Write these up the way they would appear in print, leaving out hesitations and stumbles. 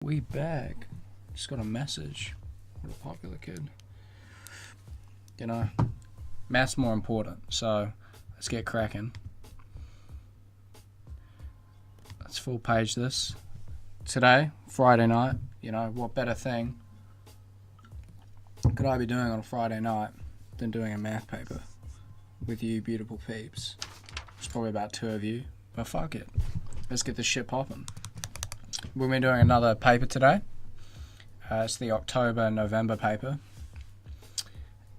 We back. Just got a message. What a popular kid. You know, math's more important, so let's get cracking. Let's full page this. Today, Friday night, you know, what better thing could I be doing on a Friday night than doing a math paper with you beautiful peeps? There's probably about 2 of you, but fuck it. Let's get this shit popping. We'll be doing another paper today. It's the October-November paper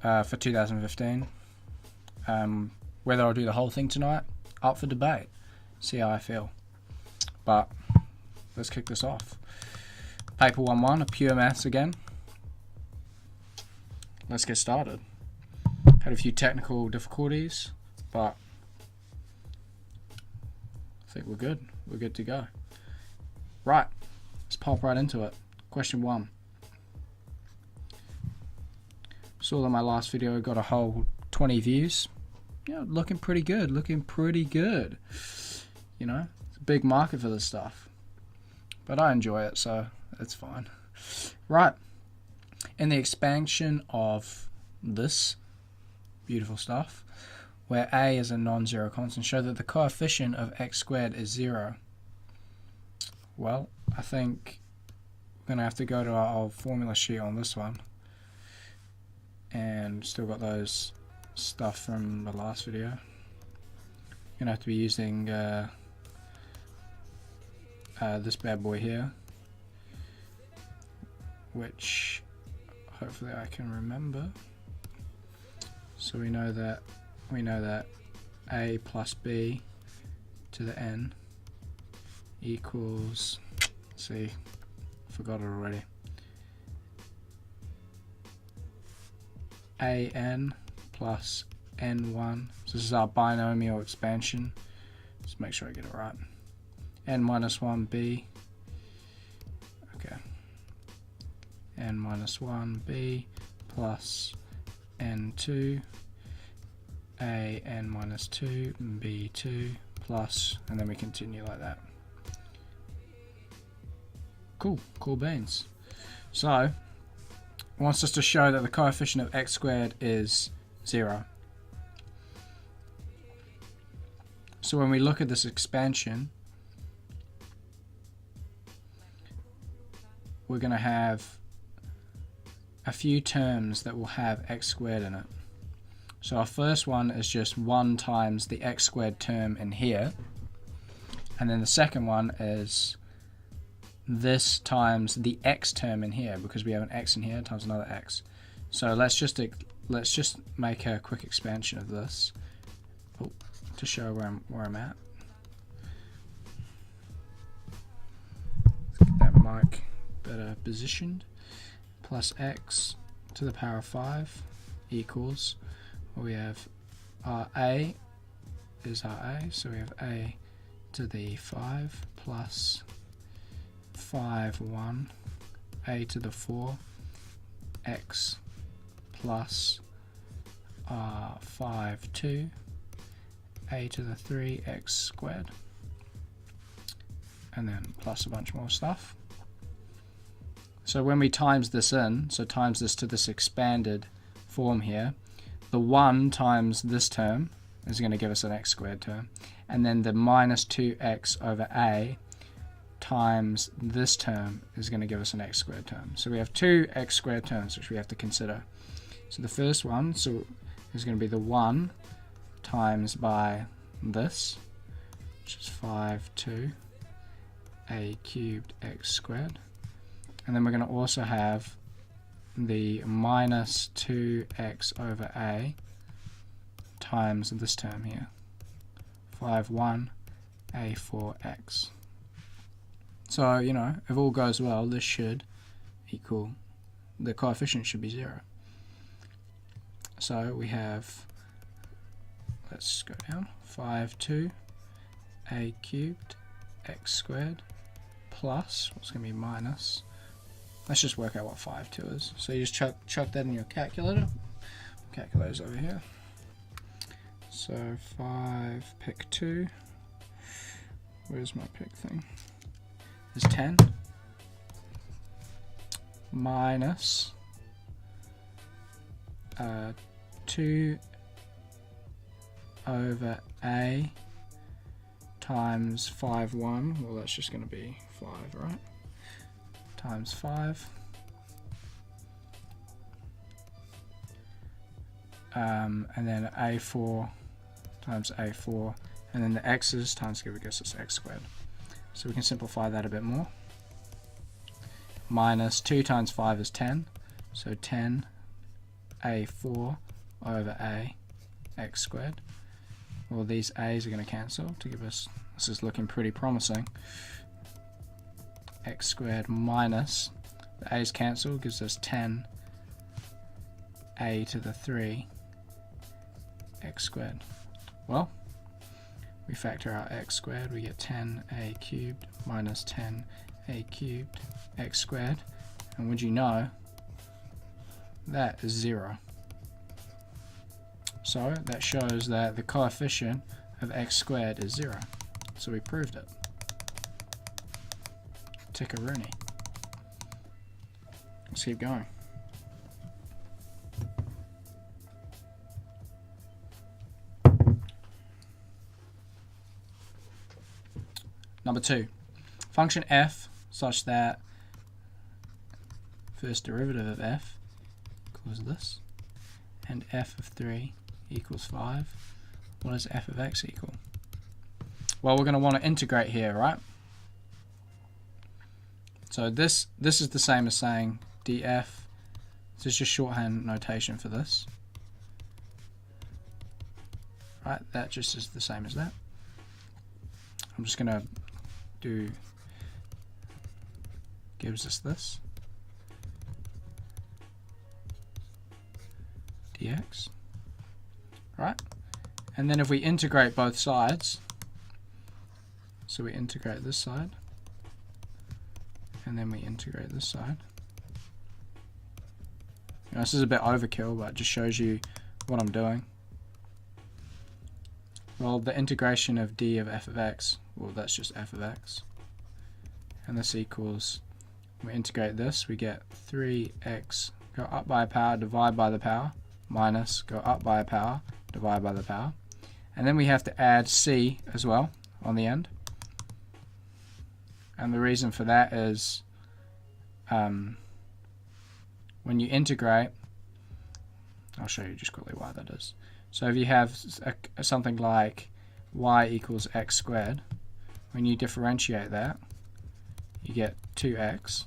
for 2015. Whether I'll do the whole thing tonight, up for debate. See how I feel. But let's kick this off. Paper 1-1, a pure maths again. Let's get started. Had a few technical difficulties, but I think we're good. We're good to go. Right, let's pop right into it. Question 1. Saw that my last video got a whole 20 views. Yeah, looking pretty good. Looking pretty good. You know, it's a big market for this stuff. But I enjoy it, so it's fine. Right. In the expansion of this beautiful stuff, where a is a non-zero constant, show that the coefficient of x squared is 0. Well, I think we're going to have to go to our old formula sheet on this one. And still got those stuff from the last video. Going to have to be using this bad boy here, which hopefully I can remember. So we know that a plus b to the n equals, see, forgot it already, an plus n1. So this is our binomial expansion. Just make sure I get it right. N minus 1b. Okay. N minus 1b plus n2. A n minus 2 b2 plus, and then we continue like that. Cool beans. So it wants us to show that the coefficient of x squared is 0. So when we look at this expansion, we're going to have a few terms that will have x squared in it. So our first one is just 1 times the x squared term in here, and then the second one is this times the x term in here, because we have an x in here times another x. So let's just make a quick expansion of this to show where I'm at. Let's get that mic better positioned. Plus x to the power of 5 equals, well, we have our a is our a, so we have a to the 5 plus 5 1 a to the 4 x plus 5 2 a to the 3 x squared, and then plus a bunch more stuff. So when we times this in, so times this to this expanded form here, the 1 times this term is going to give us an x squared term, and then the minus 2x over a times this term is going to give us an x squared term. So we have 2 x squared terms which we have to consider. So the first one is going to be the 1 times by this, which is 5 2 a cubed x squared, and then we're going to also have the minus 2x over a times this term here, 5 1 a 4x. So, you know, if all goes well, this should equal, the coefficient should be 0. So we have, let's go down, 5 2 a cubed x squared plus, what's going to be minus, let's just work out what 5 2 is. So you just chuck that in your calculator. Calculator's over here. So 5 pick 2. Where's my pick thing? Is 10. minus 2 over a times 5, 1. Well, that's just going to be 5, right? Times 5. And then a4 times a4. And then the x's times together gives us x squared. So we can simplify that a bit more. Minus 2 times 5 is 10. So 10 a4 over a x squared. Well, these a's are going to cancel to give us, this is looking pretty promising, x squared minus, the a's cancel, gives us 10 a to the 3 x squared. Well, we factor out x squared, we get 10a cubed minus 10a cubed x squared, and would you know, that is 0. So that shows that the coefficient of x squared is 0. So we proved it. Tick-a-rooney. Let's keep going. Number 2. Function f such that first derivative of f equals this, and f of 3 equals 5. What does f of x equal? Well, we're going to want to integrate here, right? So this is the same as saying df. This is just shorthand notation for this. Right, that just is the same as that. I'm just going to do, gives us this. Dx. Right? And then if we integrate both sides, so we integrate this side, and then we integrate this side. Now, this is a bit overkill, but it just shows you what I'm doing. Well, the integration of d of f of x, well, that's just f of x. And this equals, we integrate this, we get 3x, go up by a power, divide by the power, minus, go up by a power, divide by the power. And then we have to add c as well on the end. And the reason for that is when you integrate, I'll show you just quickly why that is. So if you have something like y equals x squared, when you differentiate that, you get 2x,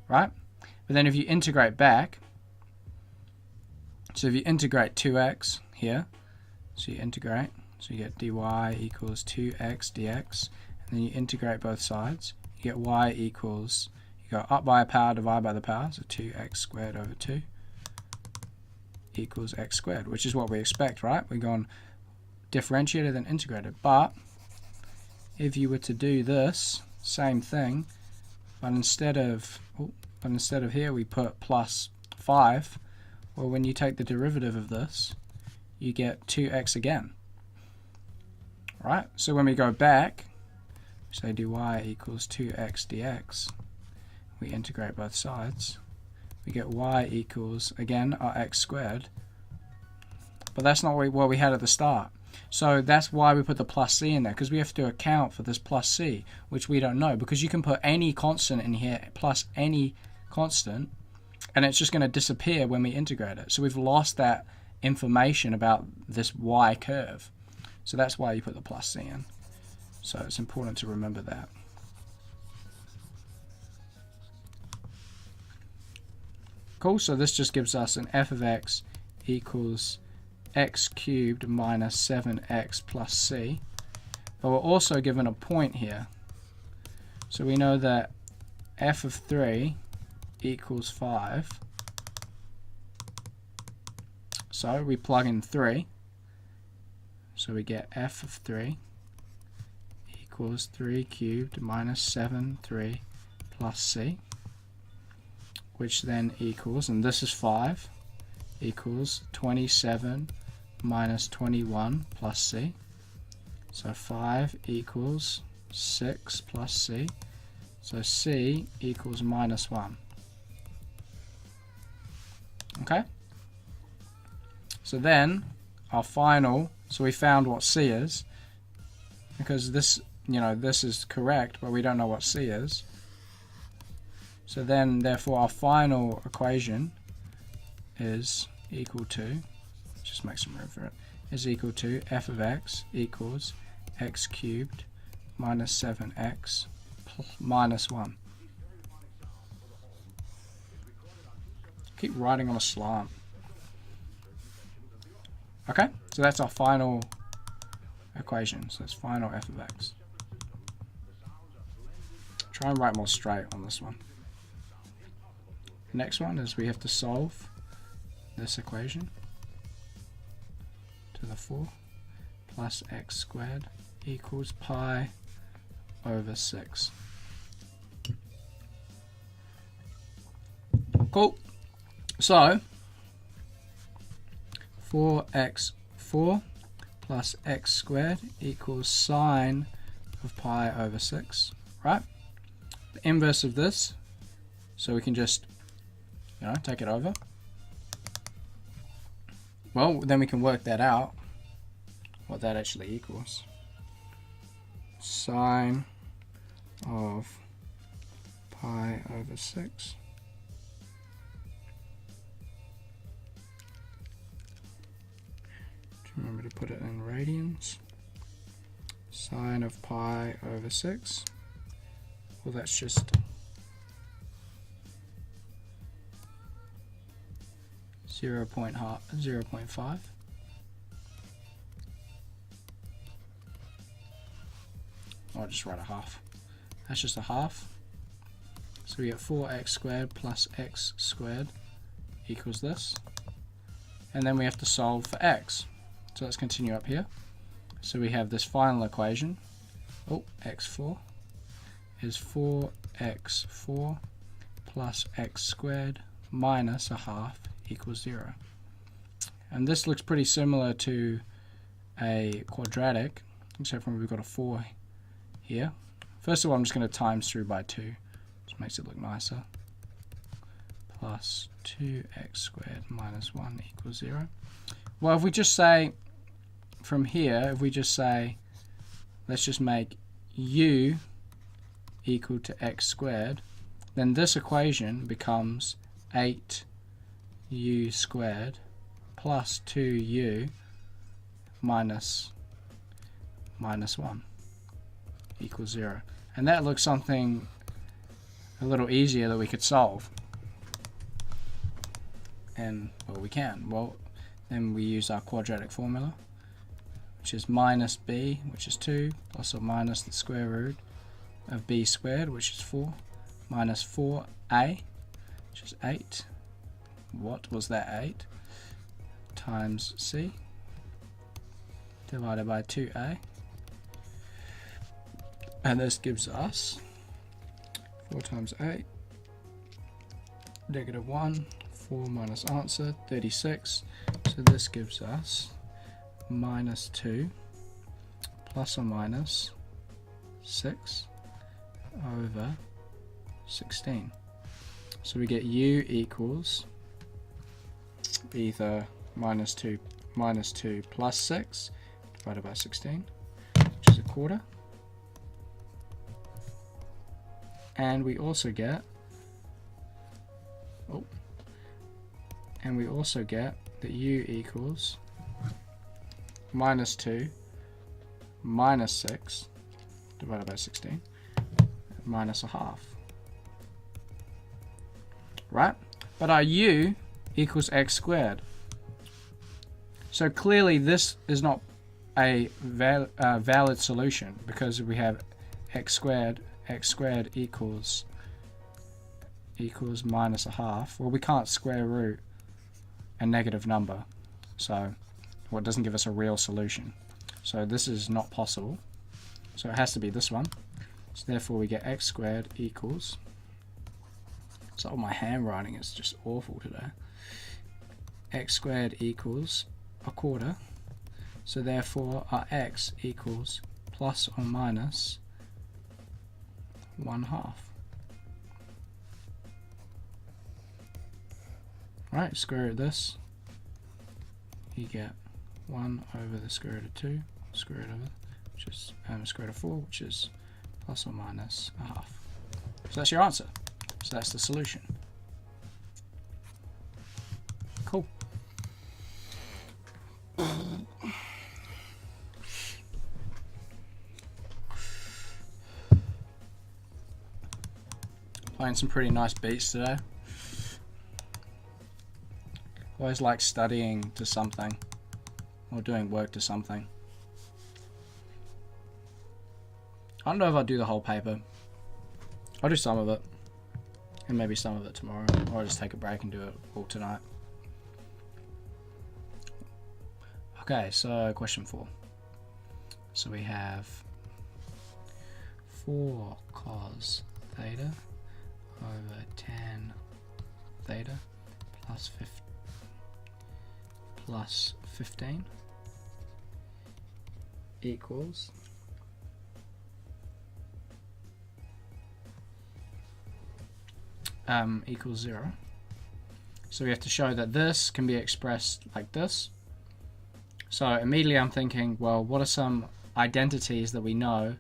right? But then if you integrate back, so if you integrate 2x here, so you integrate, so you get dy equals 2x dx, and then you integrate both sides, you get y equals, you go up by a power, divide by the power, so 2x squared over 2 equals x squared, which is what we expect, right? We're going differentiated and integrated. But if you were to do this same thing, but instead of here we put plus 5, well, when you take the derivative of this, you get 2x again, right? So when we go back, say dy equals 2x dx, we integrate both sides, we get y equals, again, our x squared, but that's not what we had at the start. So that's why we put the plus c in there, because we have to account for this plus c, which we don't know, because you can put any constant in here, plus any constant, and it's just going to disappear when we integrate it. So we've lost that information about this y curve. So that's why you put the plus c in. So it's important to remember that. Cool, so this just gives us an f of x equals x cubed minus 7x plus c. But we're also given a point here. So we know that f of 3 equals 5. So we plug in 3. So we get f of 3 equals 3 cubed minus 7, 3 plus c, which then equals, and this is 5, equals 27 minus 21 plus c. So 5 equals 6 plus c. So c equals minus 1. Okay? So then, our final, so we found what C is, because this, this is correct, but we don't know what C is. So then, therefore, our final equation is equal to, just make some room for it, is equal to f of x equals x cubed minus 7x minus 1. Keep writing on a slant. Okay, so that's our final equation. So that's final f of x. Try and write more straight on this one. The next one is we have to solve this equation to the 4 plus x squared equals pi over 6. Cool. So 4x4 plus x squared equals sine of pi over 6, right? The inverse of this, so we can just, take it over. Well, then we can work that out, what that actually equals. Sine of pi over 6. Remember to put it in radians. Sine of pi over 6. Well, that's just 0.5. I'll just write a half. That's just a half. So we get 4x squared plus x squared equals this. And then we have to solve for x. So let's continue up here. So we have this final equation. x4 is 4x4 plus x squared minus a half equals 0. And this looks pretty similar to a quadratic, except for we've got a 4 here. First of all, I'm just going to times through by 2. Just makes it look nicer. Plus 2x squared minus 1 equals 0. Well, if we just say, from here, if we just say, let's just make u equal to x squared, then this equation becomes 8u squared plus 2u minus 1 equals 0. And that looks something a little easier that we could solve. And, well, we can. Well, then we use our quadratic formula, which is minus b, which is 2, plus or minus the square root of b squared, which is 4, minus 4a, which is 8. What was that 8? Times c, divided by 2a. And this gives us 4 times 8, negative 1, 4 minus answer, 36. So this gives us minus 2 plus or minus 6 over 16. So we get u equals either minus 2 plus 6 divided by 16, which is a quarter. And we also get that u equals minus 2 minus 6 divided by 16 minus a half. Right? But our u equals x squared. So clearly this is not a valid solution, because we have x squared equals minus a half. Well, we can't square root a negative number, so it doesn't give us a real solution. So this is not possible. So it has to be this one. So therefore we get x squared equals, so my handwriting is just awful today, x squared equals a quarter. So therefore our x equals plus or minus 1/2. Right, square root of this, you get 1 over the square root of 2, square root of it, which is square root of 4, which is plus or minus a half. So that's your answer. So that's the solution. Cool. Playing some pretty nice beats today. Always like studying to something or doing work to something. I don't know if I'll do the whole paper. I'll do some of it and maybe some of it tomorrow, or I'll just take a break and do it all tonight. Okay, so question 4. So we have 4 cos theta over tan theta plus 15 equals equals 0. So we have to show that this can be expressed like this. So immediately I'm thinking, well, what are some identities that we know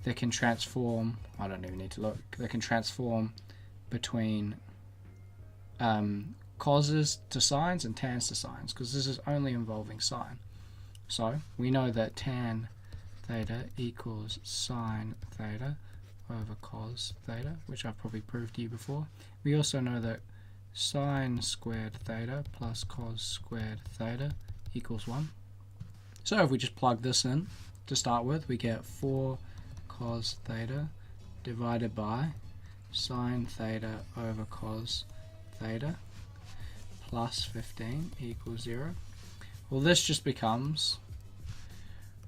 that can transform, I don't even need to look, that can transform between causes to sines and tans to sines, because this is only involving sine. So we know that tan theta equals sine theta over cos theta, which I've probably proved to you before. We also know that sine squared theta plus cos squared theta equals 1. So if we just plug this in to start with, we get 4 cos theta divided by sine theta over cos theta plus 15 equals 0. Well, this just becomes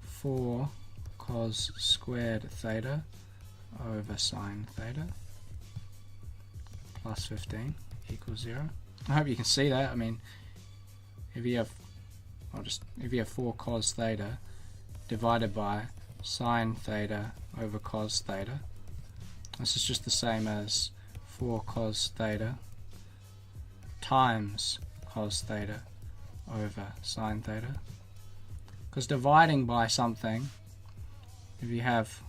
4 cos squared theta over sine theta plus 15 equals 0. I hope you can see that. I mean, if you have 4 cos theta divided by sine theta over cos theta, this is just the same as 4 cos theta times cos theta over sine theta. Because dividing by something, if you have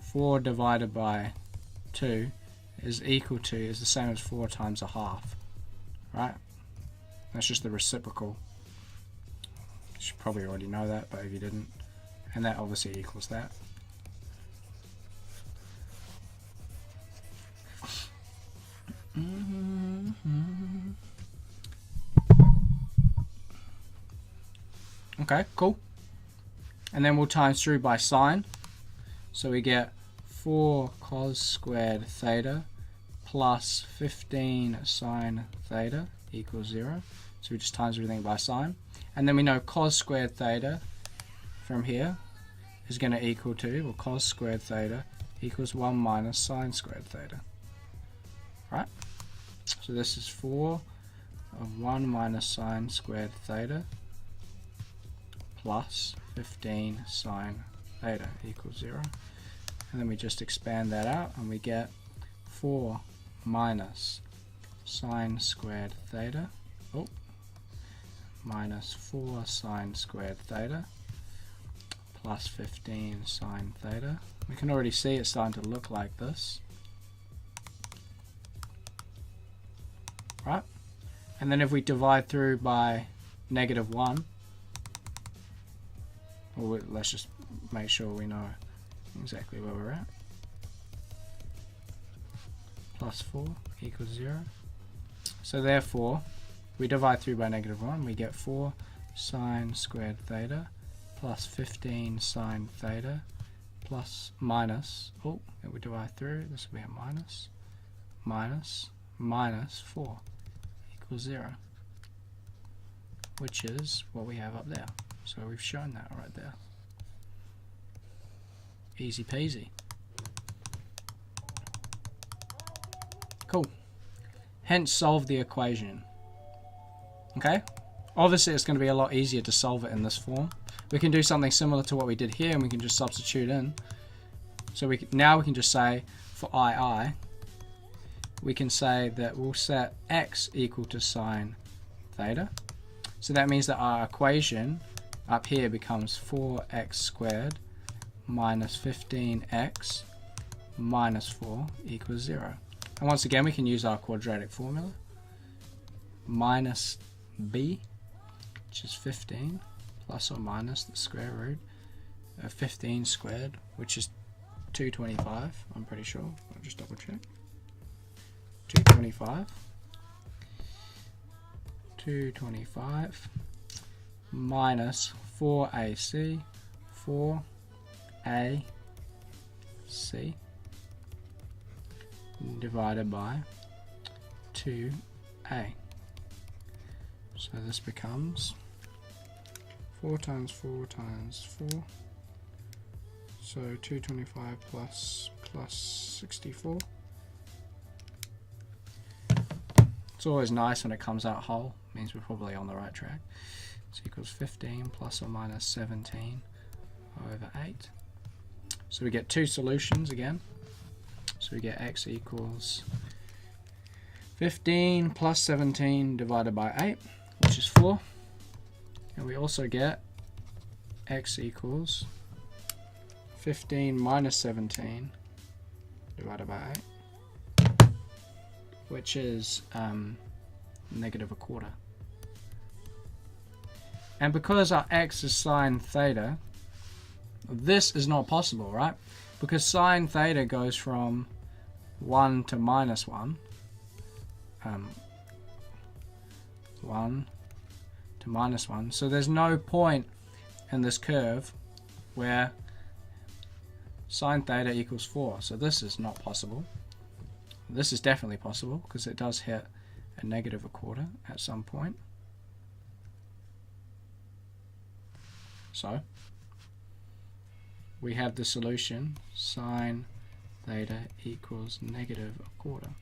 4 divided by 2 is the same as 4 times a half, right? That's just the reciprocal. You should probably already know that, but if you didn't, and that obviously equals that. Okay, cool. And then we'll times through by sine. So we get 4 cos squared theta plus 15 sine theta equals 0. So we just times everything by sine. And then we know cos squared theta from here is going to equal to, well, cos squared theta equals 1 minus sine squared theta. Right? So this is 4 of 1 minus sine squared theta plus 15 sine theta equals 0. And then we just expand that out and we get 4 minus sine squared theta, minus 4 sine squared theta plus 15 sine theta. We can already see it's starting to look like this. Right? And then if we divide through by -1, or let's just make sure we know exactly where we're at. Plus 4 equals 0. So therefore, we divide through by -1, we get 4 sine squared theta plus 15 sine theta plus minus, if we divide through, this will be a minus 4 equals 0, which is what we have up there. So we've shown that right there. Easy peasy. Cool. Hence solve the equation. Okay? Obviously it's going to be a lot easier to solve it in this form. We can do something similar to what we did here and we can just substitute in. So now we can just say for II, we can say that we'll set x equal to sine theta. So that means that our equation up here becomes 4x squared minus 15x minus 4 equals 0. And once again, we can use our quadratic formula. Minus b, which is 15, plus or minus the square root of 15 squared, which is 225, I'm pretty sure. I'll just double check. 225 minus 4ac, 4ac divided by 2a. So this becomes 4 times 4 times 4. So 225 plus 64. It's always nice when it comes out whole. Means we're probably on the right track. So equals 15 plus or minus 17 over 8. So we get two solutions again. So we get x equals 15 plus 17 divided by 8, which is 4. And we also get x equals 15 minus 17 divided by 8, which is negative a quarter. And because our x is sine theta, this is not possible, right? Because sine theta goes from 1 to minus 1. 1 to minus 1. So there's no point in this curve where sine theta equals 4. So this is not possible. This is definitely possible because it does hit a negative a quarter at some point. So we have the solution sine theta equals negative a quarter.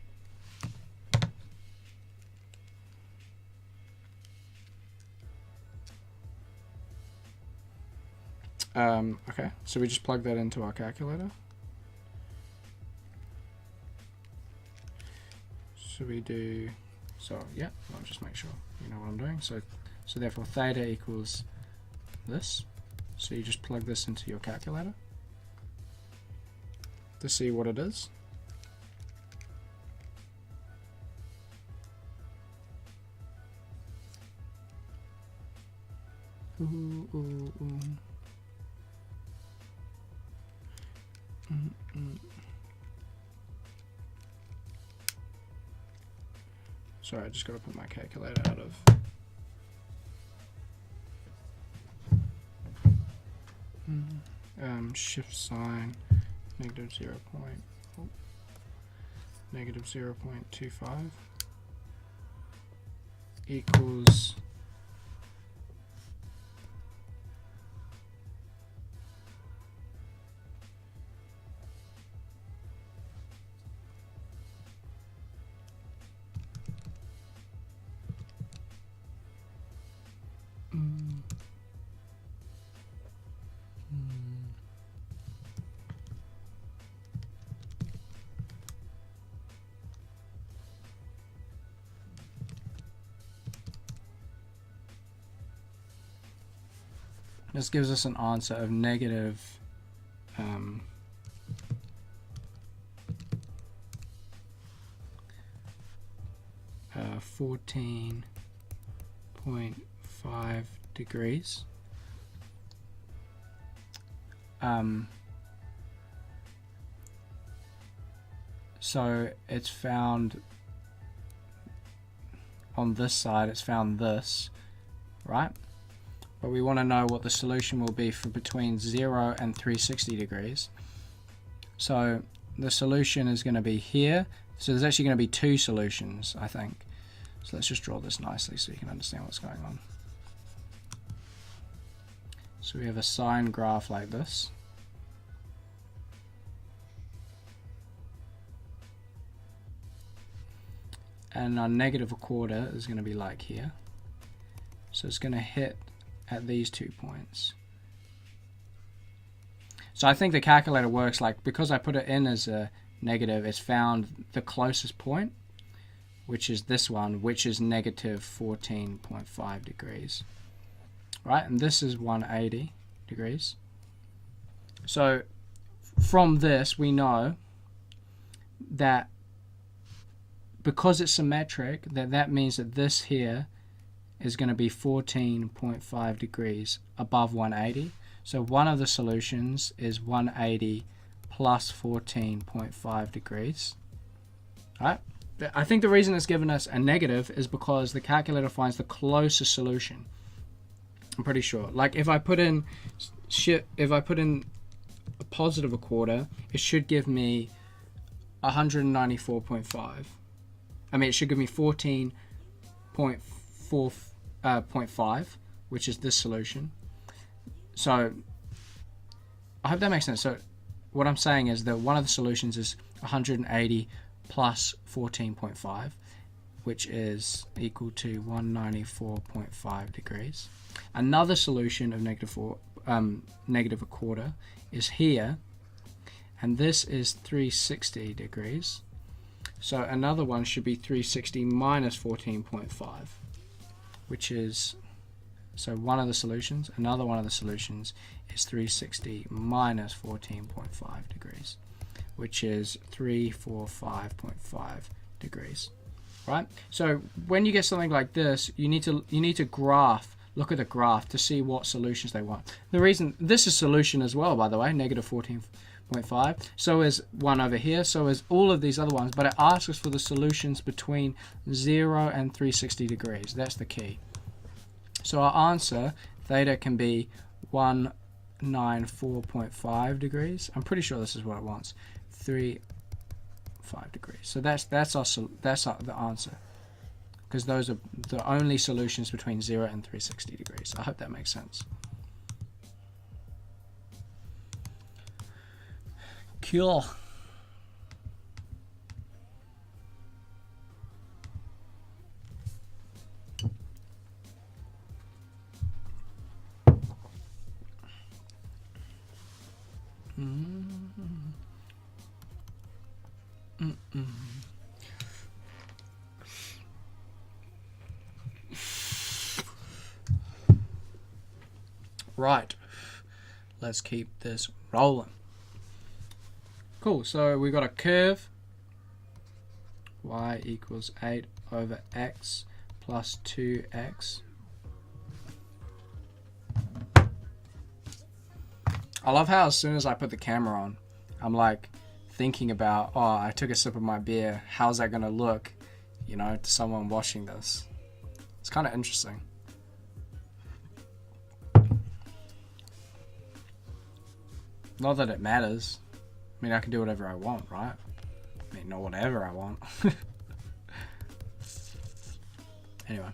Okay, so we just plug that into our calculator. So we do, yeah, I'll just make sure you know what I'm doing. So therefore theta equals this. So you just plug this into your calculator to see what it is. Sorry, I just got to put my calculator out of. Shift sign negative 0.25 equals this gives us an answer of negative 14.5 degrees. So it's found on this side, it's found this, right? But we want to know what the solution will be for between 0 and 360 degrees. So the solution is going to be here. So there's actually going to be two solutions, I think. So let's just draw this nicely so you can understand what's going on. So we have a sine graph like this. And our negative a quarter is going to be like here. So it's going to hit at these 2 points. So I think the calculator works like, because I put it in as a negative, it's found the closest point, which is this one, which is negative 14.5 degrees. Right, and this is 180 degrees. So from this, we know that because it's symmetric, that means that this here is going to be 14.5 degrees above 180. So one of the solutions is 180 plus 14.5 degrees. All right. I think the reason it's given us a negative is because the calculator finds the closest solution. I'm pretty sure. Like if I put in a positive a quarter, it should give me 194.5. I mean, it should give me 14.5, which is this solution. So I hope that makes sense. So what I'm saying is that one of the solutions is 180 plus 14.5, which is equal to 194.5 degrees. Another solution of negative a quarter is here, and this is 360 degrees. So another one should be 360 minus 14.5, which is, so one of the solutions, another one of the solutions is 360 minus 14.5 degrees, which is 345.5 degrees, right? So when you get something like this, you need to look at the graph to see what solutions they want. The reason, this is solution as well, by the way, negative 14.5. So is one over here, so is all of these other ones, but it asks us for the solutions between 0 and 360 degrees. That's the key. So our answer, theta, can be 194.5 degrees. I'm pretty sure this is what it wants. 5 degrees. So that's the answer, because those are the only solutions between 0 and 360 degrees. I hope that makes sense. Cool. Right, let's keep this rolling. Cool, so we've got a curve, y equals 8 over x plus 2x. I love how as soon as I put the camera on, I'm like thinking about, oh, I took a sip of my beer, how's that going to look, you know, to someone watching this? It's kind of interesting. Not that it matters. I mean, I can do whatever I want, right? I mean, not whatever I want. Anyway.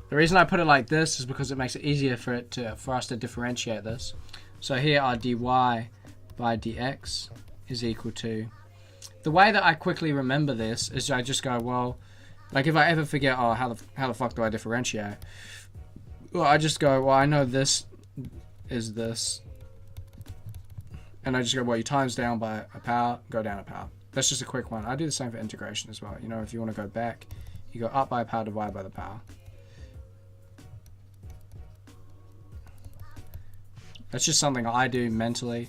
The reason I put it like this is because it makes it easier for us to differentiate this. So here our dy by dx is equal to... The way that I quickly remember this is I just go, well, like if I ever forget, oh, how the fuck do I differentiate? Well, I just go, well, I know this is this. And I just go, well, you times down by a power, go down a power. That's just a quick one. I do the same for integration as well. You know, if you want to go back, you go up by a power, divide by the power. That's just something I do mentally.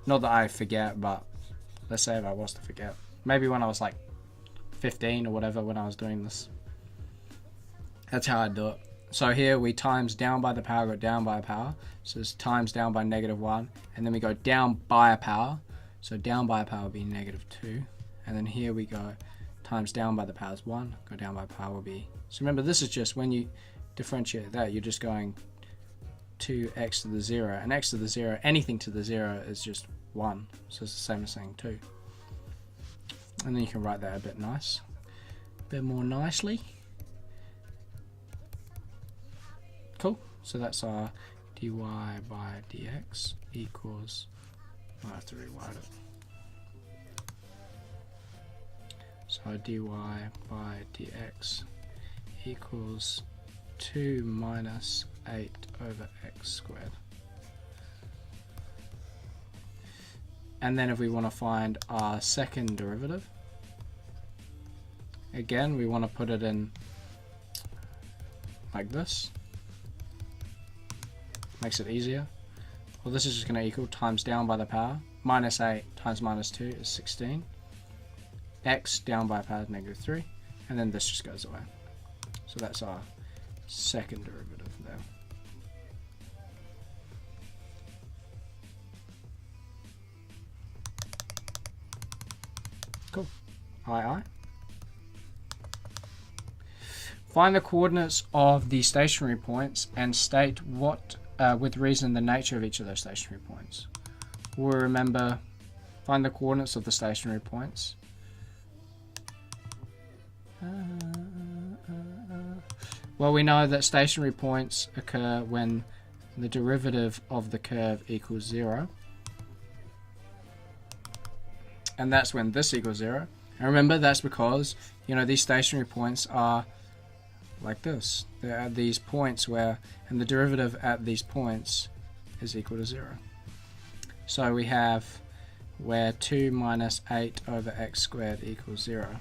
Not that I forget, but let's say if I was to forget. Maybe when I was like 15 or whatever, when I was doing this. That's how I do it. So here we times down by the power, go down by a power. So it's times down by -1. And then we go down by a power. So down by a power would be -2. And then here we go times down by the power is 1. Go down by a power will be... So remember, this is just when you differentiate that, you're just going 2x to the 0. And x to the 0, anything to the 0 is just 1. So it's the same as saying 2. And then you can write that a bit bit more nicely. Cool. So that's our dy by dx equals... I have to rewrite it. So dy by dx equals 2 minus 8 over x squared. And then if we want to find our second derivative, again, we want to put it in like this. Makes it easier. Well, this is just going to equal times down by the power. Minus 8 times minus 2 is 16. X down by a power is negative 3. And then this just goes away. So that's our second derivative there. Cool. II. Find the coordinates of the stationary points and state what, with reason, the nature of each of those stationary points. We'll remember, find the coordinates of the stationary points. Well, we know that stationary points occur when the derivative of the curve equals 0. And that's when this equals 0. And remember, that's because, you know, these stationary points are like this. They're at these points where, and the derivative at these points is equal to 0. So we have where 2 minus 8 over x squared equals 0.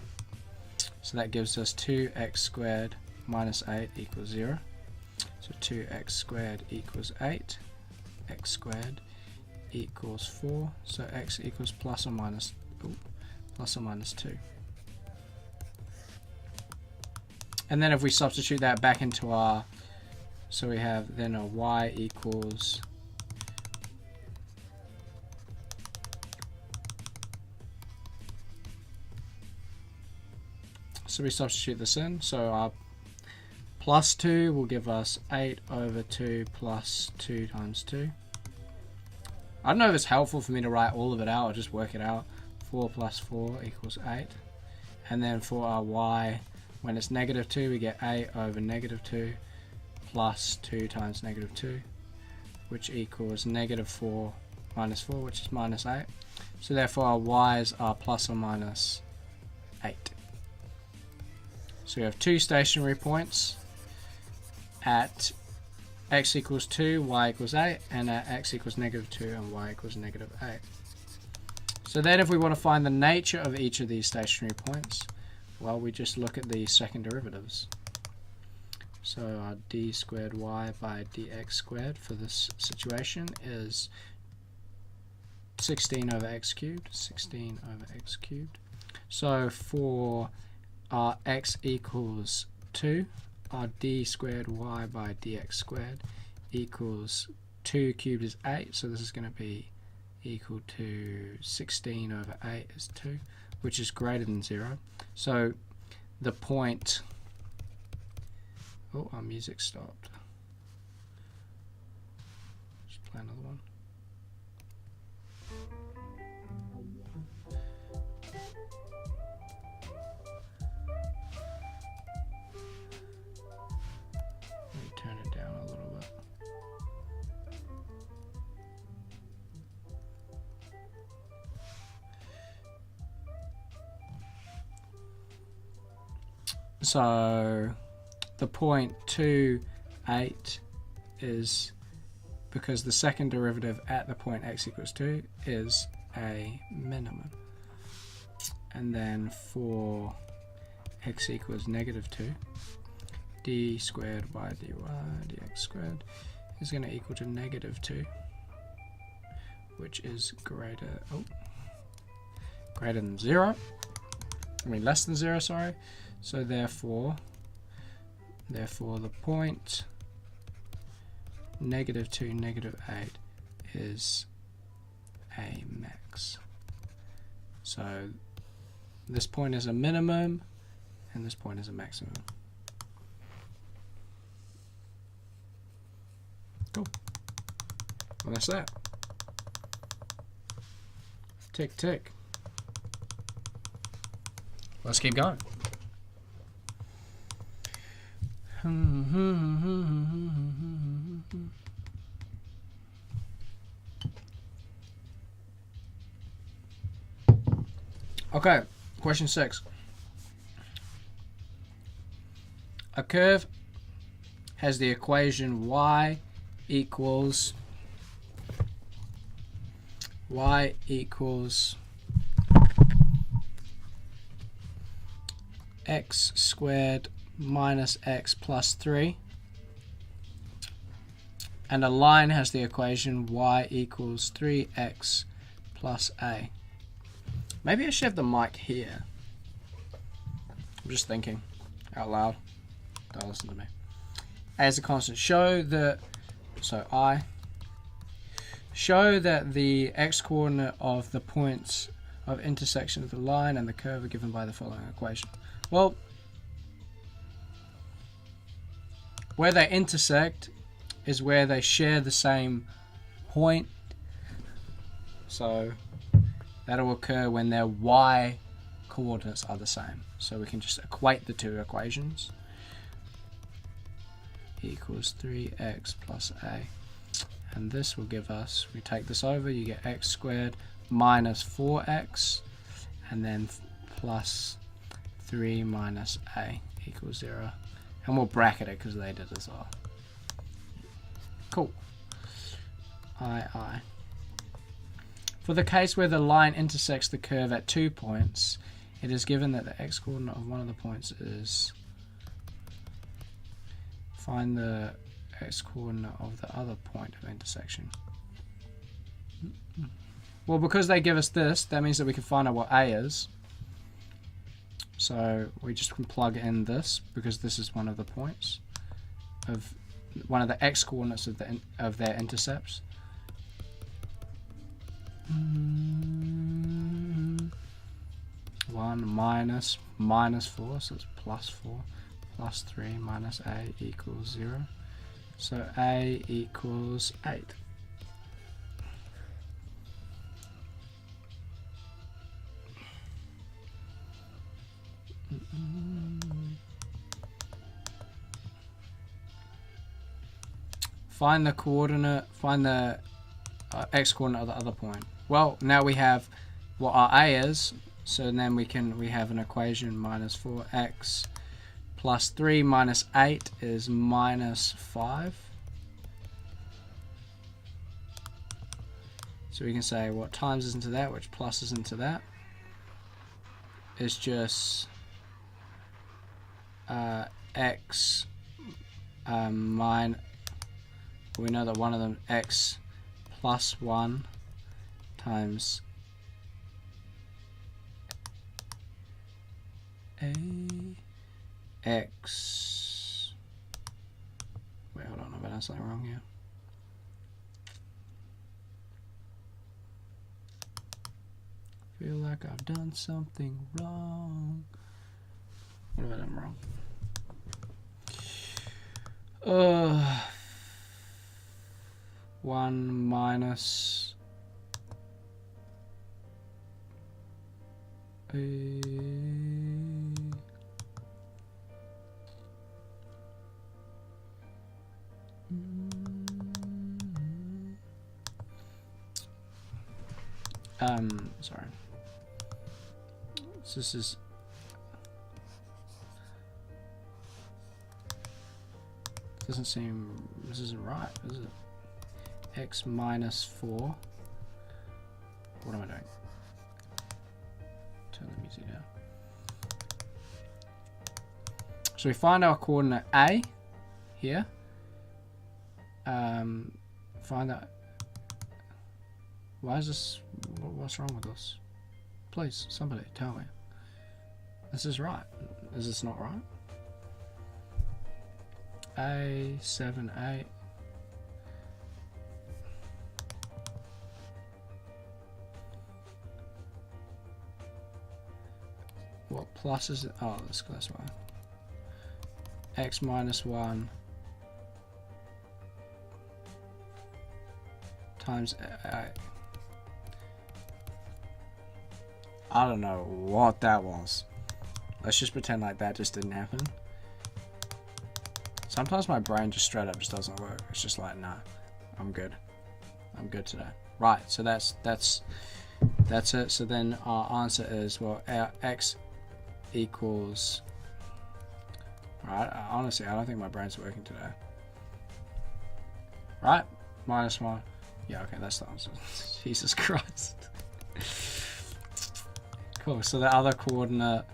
So that gives us 2x squared minus 8 equals 0. So 2x squared equals 8. X squared equals 4. So x equals plus or minus 2. And then if we substitute that back into our, so we have then a y equals so we substitute this in, so our plus 2 will give us 8 over 2 plus 2 times 2. I don't know if it's helpful for me to write all of it out, or just work it out. 4 plus 4 equals 8. And then for our y, when it's negative 2, we get 8 over negative 2 plus 2 times negative 2, which equals negative 4 minus 4, which is minus 8. So therefore our y's are plus or minus 8. So we have two stationary points at x equals 2, y equals 8, and at x equals negative 2 and y equals negative 8. So then if we want to find the nature of each of these stationary points, well, we just look at the second derivatives. So our d squared y by dx squared for this situation is 16 over x cubed, 16 over x cubed. So for our x equals 2, our d squared y by dx squared equals 2 cubed is 8, so this is going to be equal to 16 over 8 is 2, which is greater than 0. So the point, oh, our music stopped. Let's play another one. Let me turn it down a little bit. So the point 2, 8 is because the second derivative at the point x equals 2 is a minimum. And then for x equals negative 2, d squared by dy dx squared is going to equal to negative 2, which is greater than 0. I mean less than 0, sorry. So therefore the point negative 2, negative 8 is a max. So this point is a minimum and this point is a maximum. Cool. Well, that's that. Tick, tick. Let's keep going. Okay, question 6. A curve has the equation y equals x squared minus x plus 3. And a line has the equation y equals 3x plus a. Maybe I should have the mic here. I'm just thinking out loud. Don't listen to me. A is a constant. Show that the x coordinate of the points of intersection of the line and the curve are given by the following equation. Well, where they intersect is where they share the same point. So that'll occur when their y coordinates are the same. So we can just equate the two equations. Equals 3x plus a. And this will give us, we take this over, you get x squared minus 4x, and then plus 3 minus a equals 0. And we'll bracket it because they did as well. Cool. II. For the case where the line intersects the curve at 2 points, it is given that the x coordinate of one of the points is, find the x coordinate of the other point of intersection. Well, because they give us this, that means that we can find out what a is. So we just can plug in this, because this is one of the points of one of the x coordinates of their intercepts. 1 minus 4, so it's plus 4, plus 3 minus a equals 0. So a equals 8. Find the coordinate, find the x coordinate of the other point. Well, now we have what our a is, so then we have an equation minus 4x plus 3 minus 8 is minus 5. So we can say what times is into that, which plus is into that, is just x minus, we know that one of them x plus 1 times a x, wait, hold on, I've done something wrong here. Feel like I've done something wrong. What have I done wrong? 1 minus a sorry. So this isn't right, is it? X minus 4. What am I doing? Turn the music down. So we find our coordinate A here. Find that. Why is this? What's wrong with this? Please, somebody tell me. This is right. Is this not right? A 7 8. What plus is it? Oh, that's why. X minus 1 times I don't know what that was. Let's just pretend like that just didn't happen. Sometimes my brain just straight up just doesn't work. It's just like, nah, I'm good. I'm good today. Right, so that's it. So then our answer is, well, our x equals, right, honestly, I don't think my brain's working today. Right? Minus 1. Yeah, okay, that's the answer. Jesus Christ. Cool, so the other coordinate,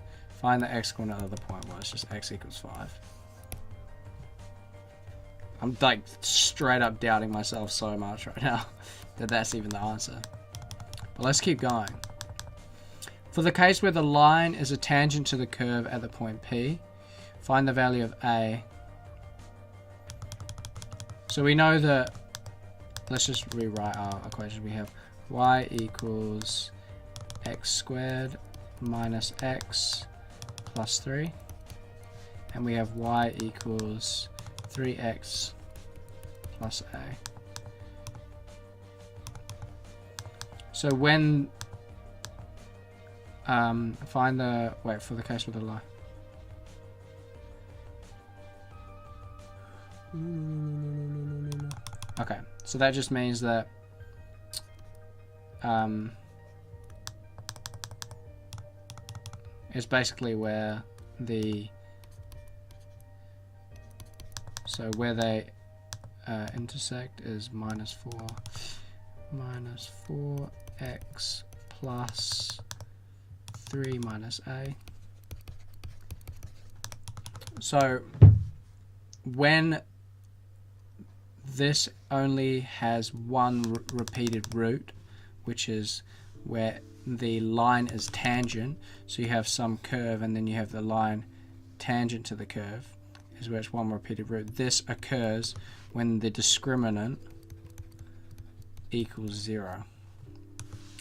Find the x coordinate of the point. Well, it's just x equals 5. I'm like straight up doubting myself so much right now that that's even the answer. But let's keep going. For the case where the line is a tangent to the curve at the point P, find the value of A. So we know that, let's just rewrite our equation. We have y equals x squared minus x plus 3. And we have y equals 3x plus A. So when find the for the case with the line. Okay, so that just means that it's basically where the where they intersect is minus 4x plus 3 minus A. So when this only has one repeated root, which is where the line is tangent, so you have some curve and then you have the line tangent to the curve, is where it's one repeated root. This occurs when the discriminant equals 0.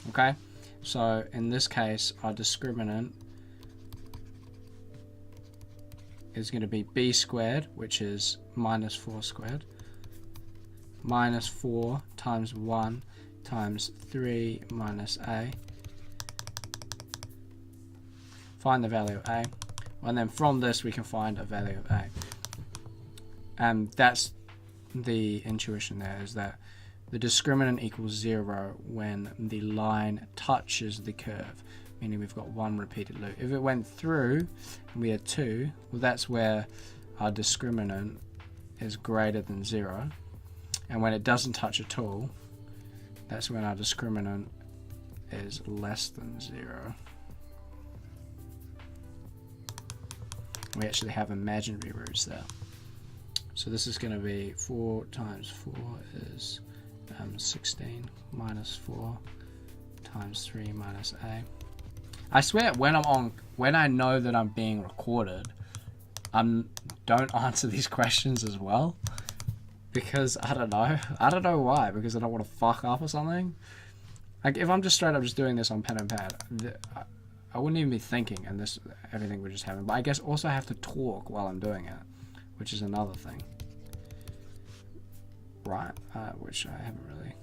Okay, so in this case our discriminant is going to be b squared, which is minus 4 squared, minus 4 times 1 times 3 minus A. Find the value of A, and then from this we can find a value of A. And that's the intuition there, is that the discriminant equals 0 when the line touches the curve, meaning we've got one repeated loop. If it went through and we had 2, well, that's where our discriminant is greater than 0. And when it doesn't touch at all, that's when our discriminant is less than 0. We actually have imaginary roots there. So this is going to be 4 times 4 is 16 minus 4 times 3 minus A. I swear when I know that I'm being recorded, don't answer these questions as well, because I don't know why, because I don't want to fuck up or something. Like if I'm just straight up just doing this on pen and pad, I wouldn't even be thinking, and everything would just happen. But I guess also I have to talk while I'm doing it, which is another thing, right? Which I haven't really.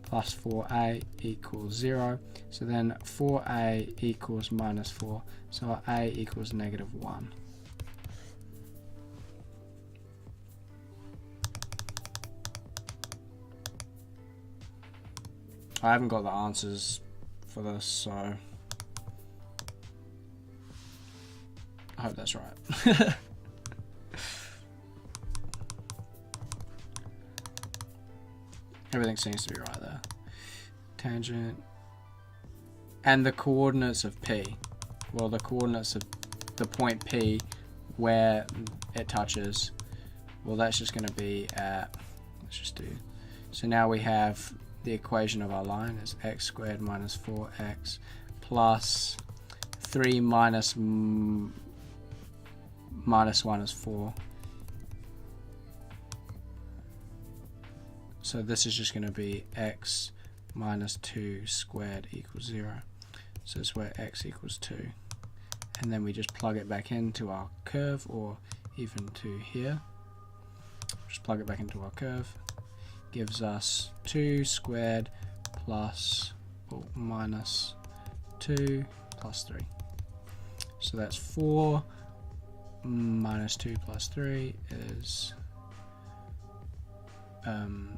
Plus 4a equals 0. So then 4a equals minus 4. So our a equals negative 1. I haven't got the answers for this, so I hope that's right. Everything seems to be right there. Tangent. And the coordinates of P. Well, the coordinates of the point P where it touches. Well, that's just going to be at, let's just do. So now we have the equation of our line is x squared minus 4x plus 3 minus 1 is 4. So this is just going to be x minus 2 squared equals 0. So it's where x equals 2. And then we just plug it back into our curve, or even to here. Just plug it back into our curve. Gives us 2 squared plus minus 2 plus 3. So that's 4 minus 2 plus 3 is 2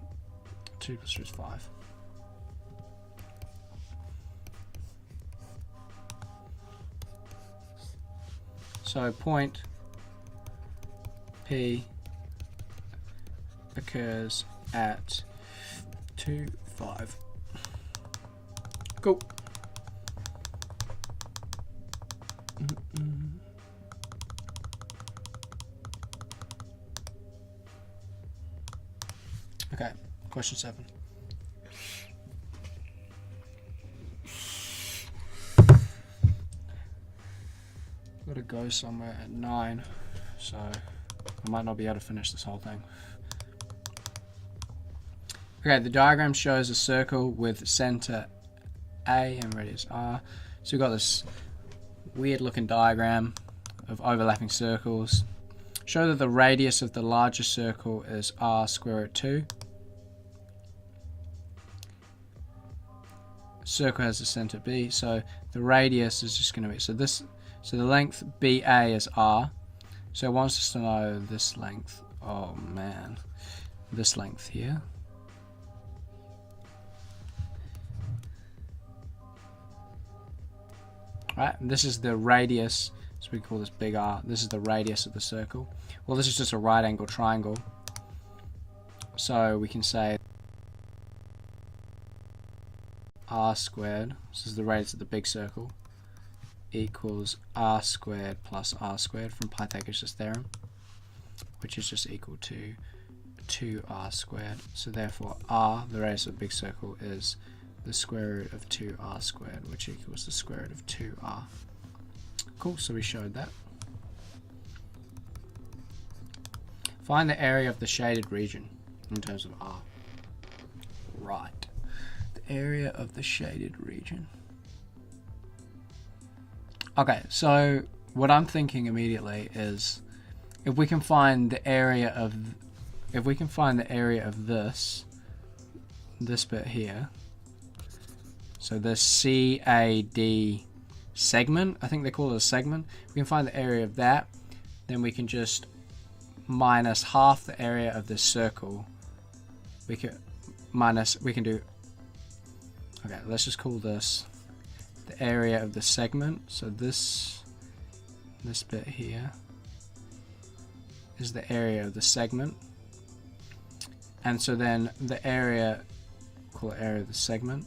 plus 3 is 5. So point P occurs at 2, 5. Cool. Okay, question 7. Got to go somewhere at 9, so I might not be able to finish this whole thing. Okay, the diagram shows a circle with center A and radius R. So we've got this weird looking diagram of overlapping circles. Show that the radius of the larger circle is R square root 2. Circle has a center B, so the radius is just going to be, so the length BA is R. So it wants us to know this length. Oh man, this length here. Right, and this is the radius, so we call this big R. This is the radius of the circle. Well, this is just a right angle triangle. So we can say R squared, this is the radius of the big circle, equals R squared plus R squared from Pythagoras' theorem, which is just equal to 2R squared. So therefore R, the radius of the big circle, is the square root of 2R squared, which equals the square root of 2R. Cool, so we showed that. Find the area of the shaded region in terms of R. Right. The area of the shaded region. Okay, so what I'm thinking immediately is if we can find the area of this bit here, so this CAD segment, I think they call it a segment, we can find the area of that, then we can just minus half the area of this circle. We can do, okay, let's just call this the area of the segment. So this bit here is the area of the segment, and so then the area, call it area of the segment,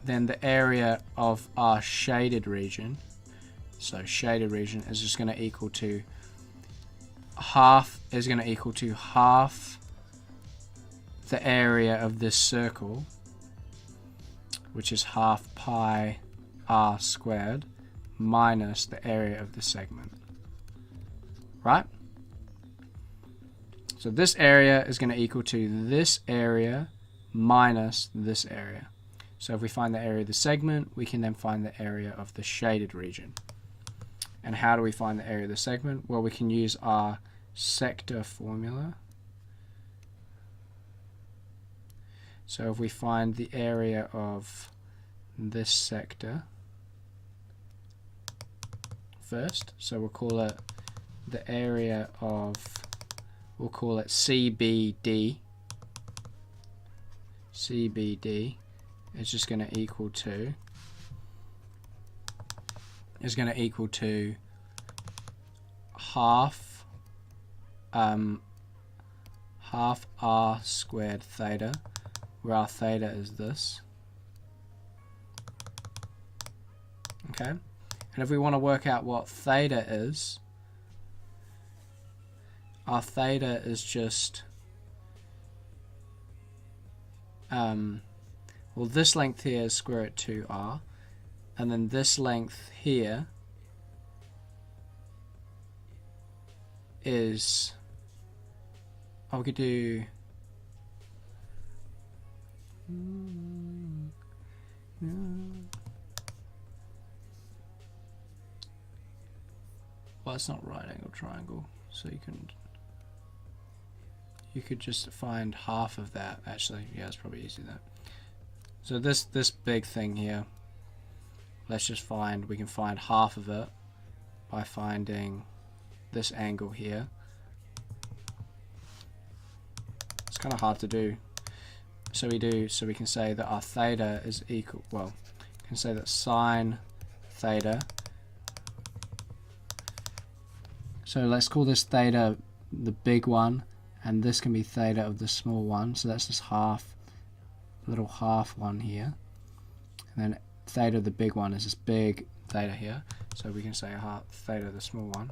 then the area of our shaded region, so shaded region is just going to equal to half the area of this circle, which is half pi R squared minus the area of the segment, right? So this area is going to equal to this area minus this area. So if we find the area of the segment, we can then find the area of the shaded region. And how do we find the area of the segment? Well, we can use our sector formula. So if we find the area of this sector first, so we'll call it the area of, we'll call it CBD. CBD is just going to equal to, half R squared theta, where our theta is this. Okay, and if we want to work out what theta is, our theta is just well, this length here is square root 2R, and then this length here is, we could do well, it's not right angle triangle, so you could just find half of that. Actually, yeah, it's probably easy that. So this big thing here, let's just find, we can find half of it by finding this angle here. It's kind of hard to do. So we can say that our theta is equal, well, we can say that sine theta, so let's call this theta the big one, and this can be theta of the small one, so that's just half, little half one here, and then theta of the big one is this big theta here. So we can say theta, the small one,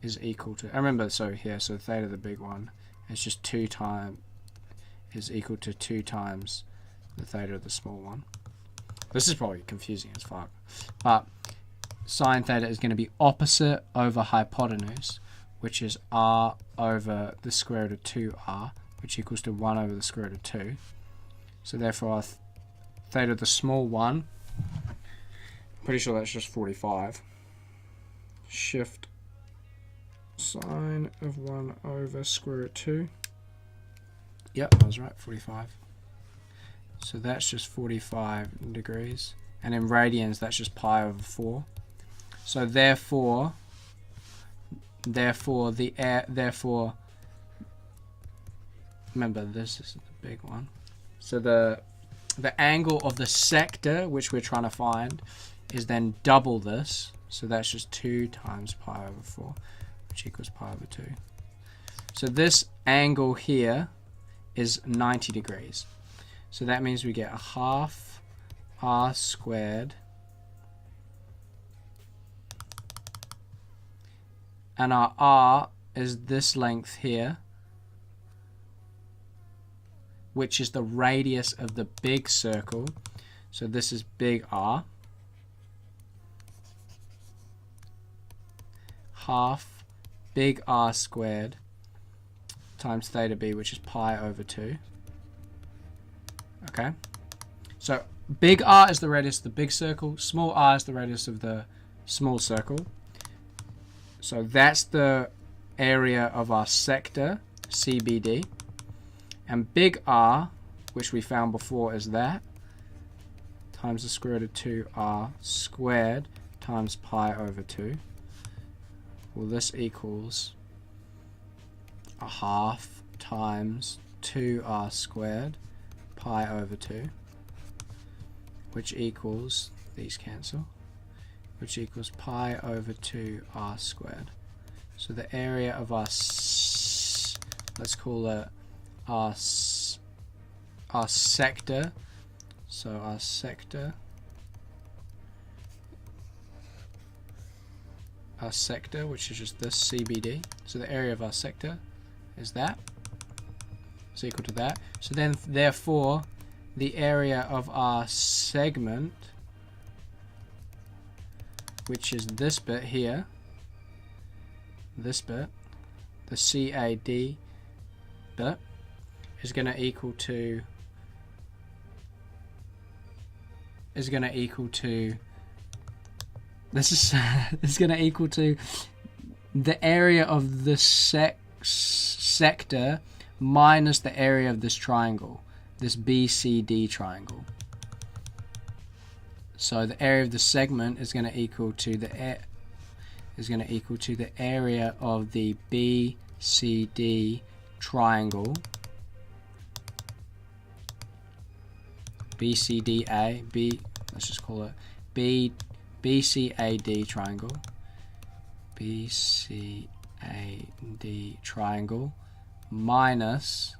is equal to, and remember, so here, so theta, the big one, is just is equal to 2 times the theta of the small one. This is probably confusing as fuck, but sine theta is going to be opposite over hypotenuse, which is r over the square root of 2r, which equals to 1 over the square root of 2. So therefore our theta, the small one, pretty sure that's just 45. Shift sine of 1 over square root 2. Yep, I was right, 45. So that's just 45 degrees. And in radians, that's just pi over 4. So therefore, remember this is the big one. So the angle of the sector, which we're trying to find, is then double this. So that's just 2 times pi over 4, which equals pi over 2. So this angle here is 90 degrees. So that means we get a half r squared, and our r is this length here, which is the radius of the big circle. So this is big R. Half big R squared times theta b, which is pi over 2. Okay, so big R is the radius of the big circle, small r is the radius of the small circle. So that's the area of our sector, CBD. And big R, which we found before, is that, times the square root of 2r squared times pi over 2. Well, this equals a half times 2r squared pi over 2, which equals, these cancel, which equals pi over 2r squared. So the area of our, let's call it our sector. So our sector, which is just this CBD. So the area of our sector is that. It's equal to that. So then, therefore, the area of our segment, which is this bit here, this bit, the CAD bit, is going to equal to this is going to equal to the area of the sector minus the area of this triangle, this BCD triangle. So the area of the segment is going to equal to the area of the BCD triangle, BCDA, let's just call it BCAD triangle, BCAD triangle minus,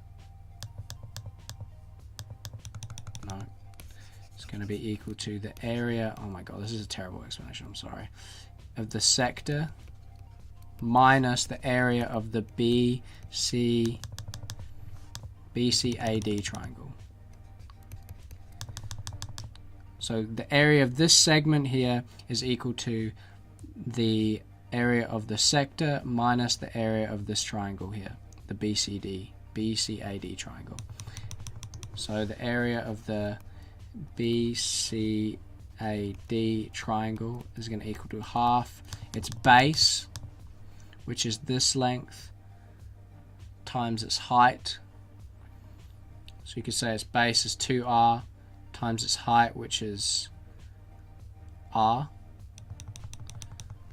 no, it's going to be equal to the area, oh my god, this is a terrible explanation, I'm sorry, of the sector minus the area of the BCAD triangle. So the area of this segment here is equal to the area of the sector minus the area of this triangle here, the BCAD triangle. So the area of the BCAD triangle is going to equal to half its base, which is this length, times its height. So you could say its base is 2r times its height, which is r.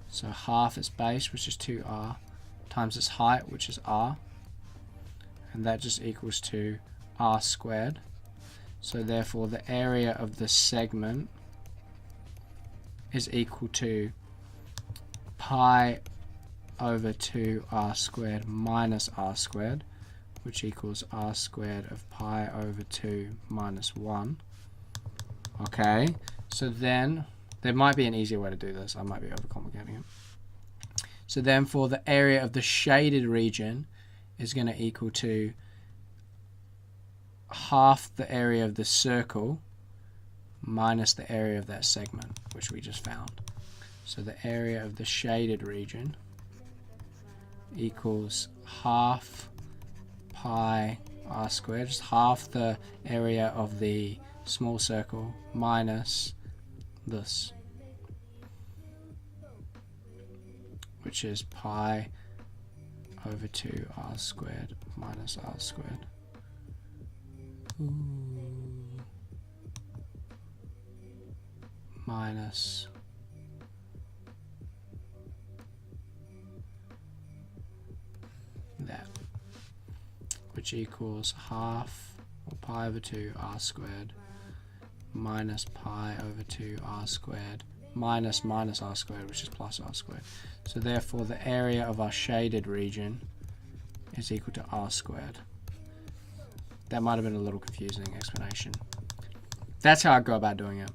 So half its base, which is 2r, times its height, which is r. And that just equals to r squared. So therefore the area of the segment is equal to pi over 2r squared minus r squared, which equals r squared of pi over 2 minus 1. Okay, so then There might be an easier way to do this. I might be overcomplicating it. So then for the area of the shaded region is going to equal to half the area of the circle minus the area of that segment, which we just found. So the area of the shaded region equals half pi r squared, just half the area of the small circle minus this, which is pi over 2 r squared minus r squared. Minus that, which equals half, or pi over 2 r squared minus pi over 2 r squared minus r squared, which is plus r squared. So therefore the area of our shaded region is equal to r squared. That might have been a little confusing explanation. That's how I go about doing it.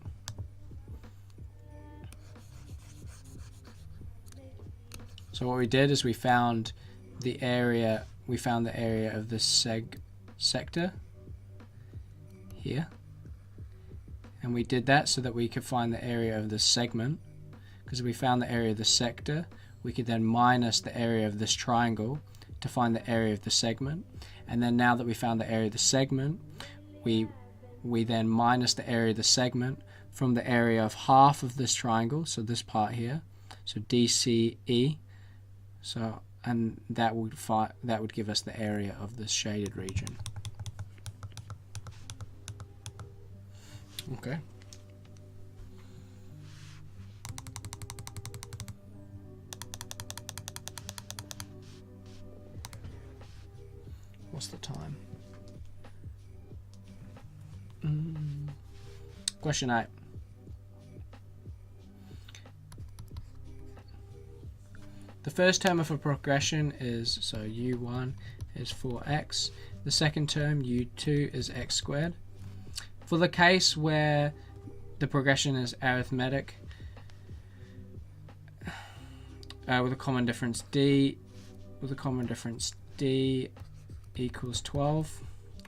So what we did is we found the area of this sector here, and we did that so that we could find the area of this segment, because if we found the area of the sector, we could then minus the area of this triangle to find the area of the segment. And then now that we found the area of the segment, we then minus the area of the segment from the area of half of this triangle, so this part here, so DCE. So, and that would give us the area of this shaded region. Okay. What's the time? Question 8. The first term of a progression is, so u1 is 4x. The second term, u2, is x squared. For the case where the progression is arithmetic, with a common difference d equals 12,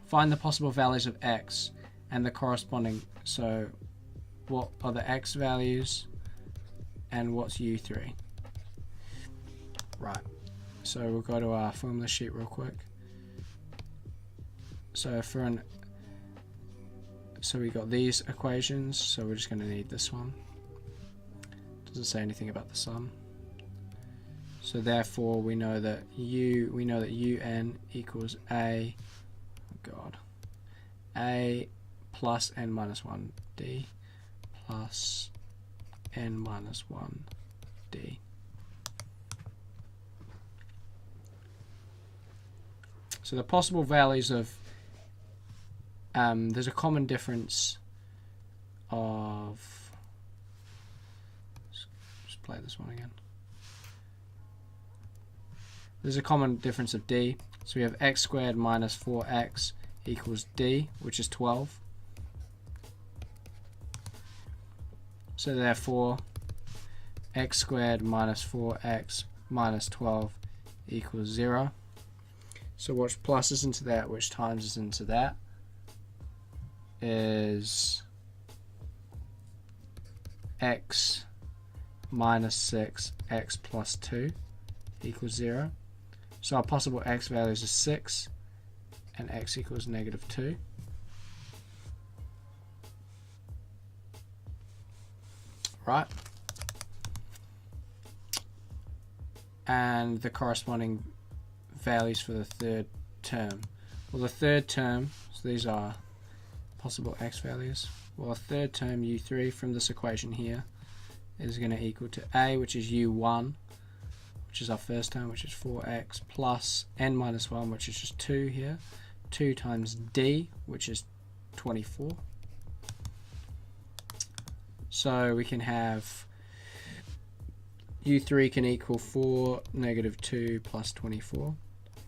find the possible values of x and the corresponding, so what are the x values and what's u3? Right, so we'll go to our formula sheet real quick. So so we got these equations, so we're just going to need this one. Doesn't say anything about the sum. So therefore we know that un equals a plus n minus 1 d plus n minus 1 d. So the possible values of, there's a common difference of, just play this one again. There's a common difference of d. So we have x squared minus 4x equals d, which is 12. So therefore, x squared minus 4x minus 12 equals 0. So which pluses into that, which times is into that, is x minus 6, x plus 2 equals 0. So our possible x values are 6 and x equals negative 2. Right. And the corresponding values for the third term. Well, the third term, so these are possible x values. Well, a third term, u3, from this equation here is going to equal to a, which is u1, which is our first term, which is 4x, plus n minus 1, which is just 2 here, 2 times d, which is 24. So we can have u3 can equal 4 negative 2 plus 24,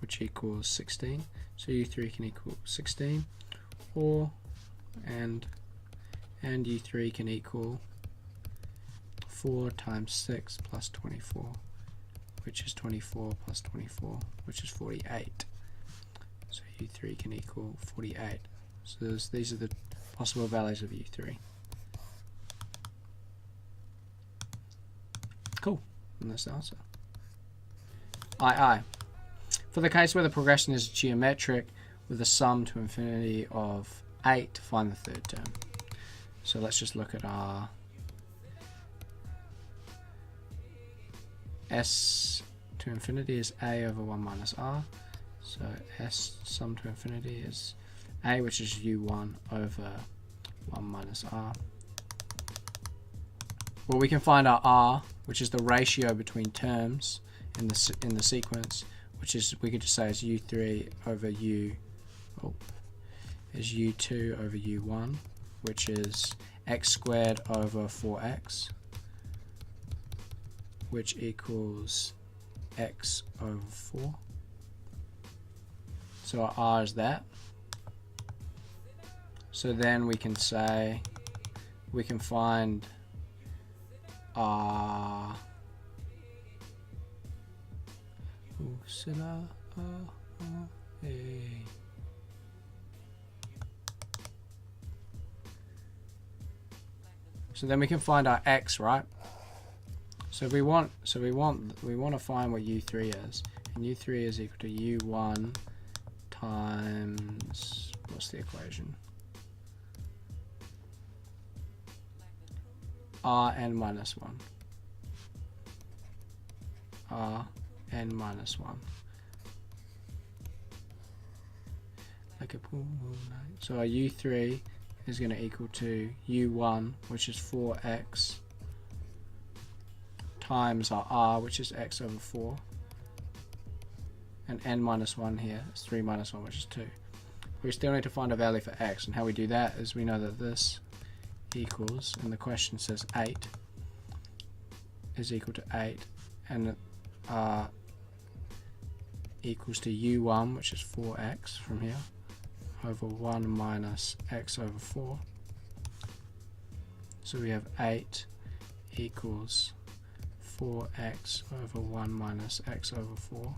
which equals 16. So u3 can equal 16, or and u3 can equal 4 times 6 plus 24, which is 24 plus 24, which is 48. So u3 can equal 48. So these are the possible values of u3. Cool. And that's the answer. II. For the case where the progression is geometric with a sum to infinity of 8, find the third term. So let's just look at our s to infinity is a over 1 minus r. So s sum to infinity is a, which is u1 over 1 minus r. Well, we can find our r, which is the ratio between terms in the sequence, which is, we could just say is u3 over is u2 over u1, which is x squared over 4x, which equals x over 4. So our r is that. So then we can say, we can find our so then we can find our x, right? So we want to find what u3 is, and u3 is equal to u1 times, what's the equation? Rn minus 1. Rn minus 1. Like a pool night. So our u3 is going to equal to u1, which is 4x, times our r, which is x over 4. And n minus 1 here is 3 minus 1, which is 2. We still need to find a value for x, and how we do that is we know that this equals, and the question says 8 is equal to 8, and r equals to u1, which is 4x from here, over 1 minus x over 4. So we have 8 equals 4x over 1 minus x over 4.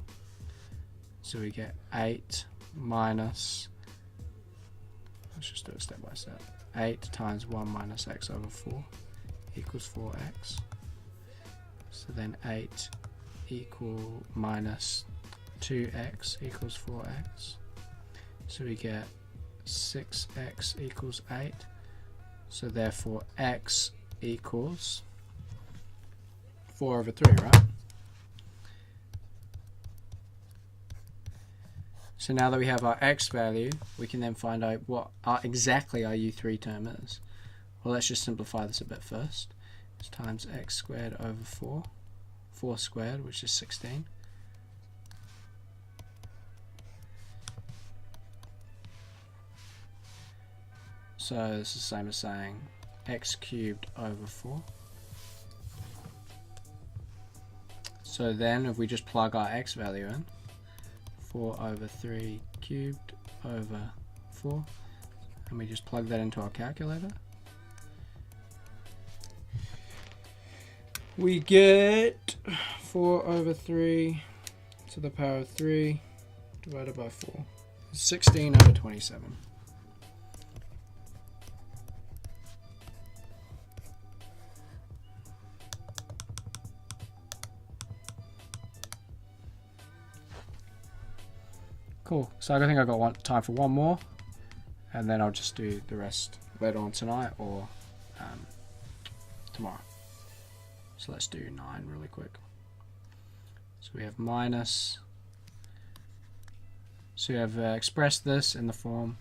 So we get 8 minus, let's just do it step by step, 8 times 1 minus x over 4 equals 4x. So then 8 equal minus 2x equals 4x. So we get 6x equals 8. So therefore x equals 4 over 3, right? So now that we have our x value, we can then find out what exactly our u3 term is. Well, let's just simplify this a bit first. It's times x squared over 4. 4 squared, which is 16. So this is the same as saying x cubed over 4. So then if we just plug our x value in, 4 over 3 cubed over 4, and we just plug that into our calculator, we get 4 over 3 to the power of 3 divided by 4. 16 over 27. Cool. So I think I've got time for one more, and then I'll just do the rest later on tonight or tomorrow. So let's do 9 really quick. So we have minus, so we have expressed this in the form,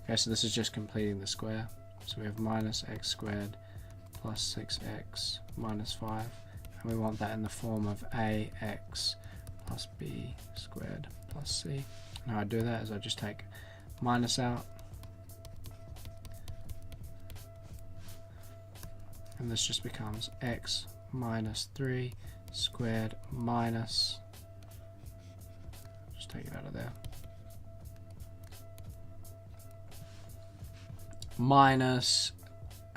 okay, so this is just completing the square. So we have minus x squared plus 6x minus 5, and we want that in the form of ax plus b squared plus c. And how I do that is I just take minus out, and this just becomes x minus 3 squared minus, just take it out of there, minus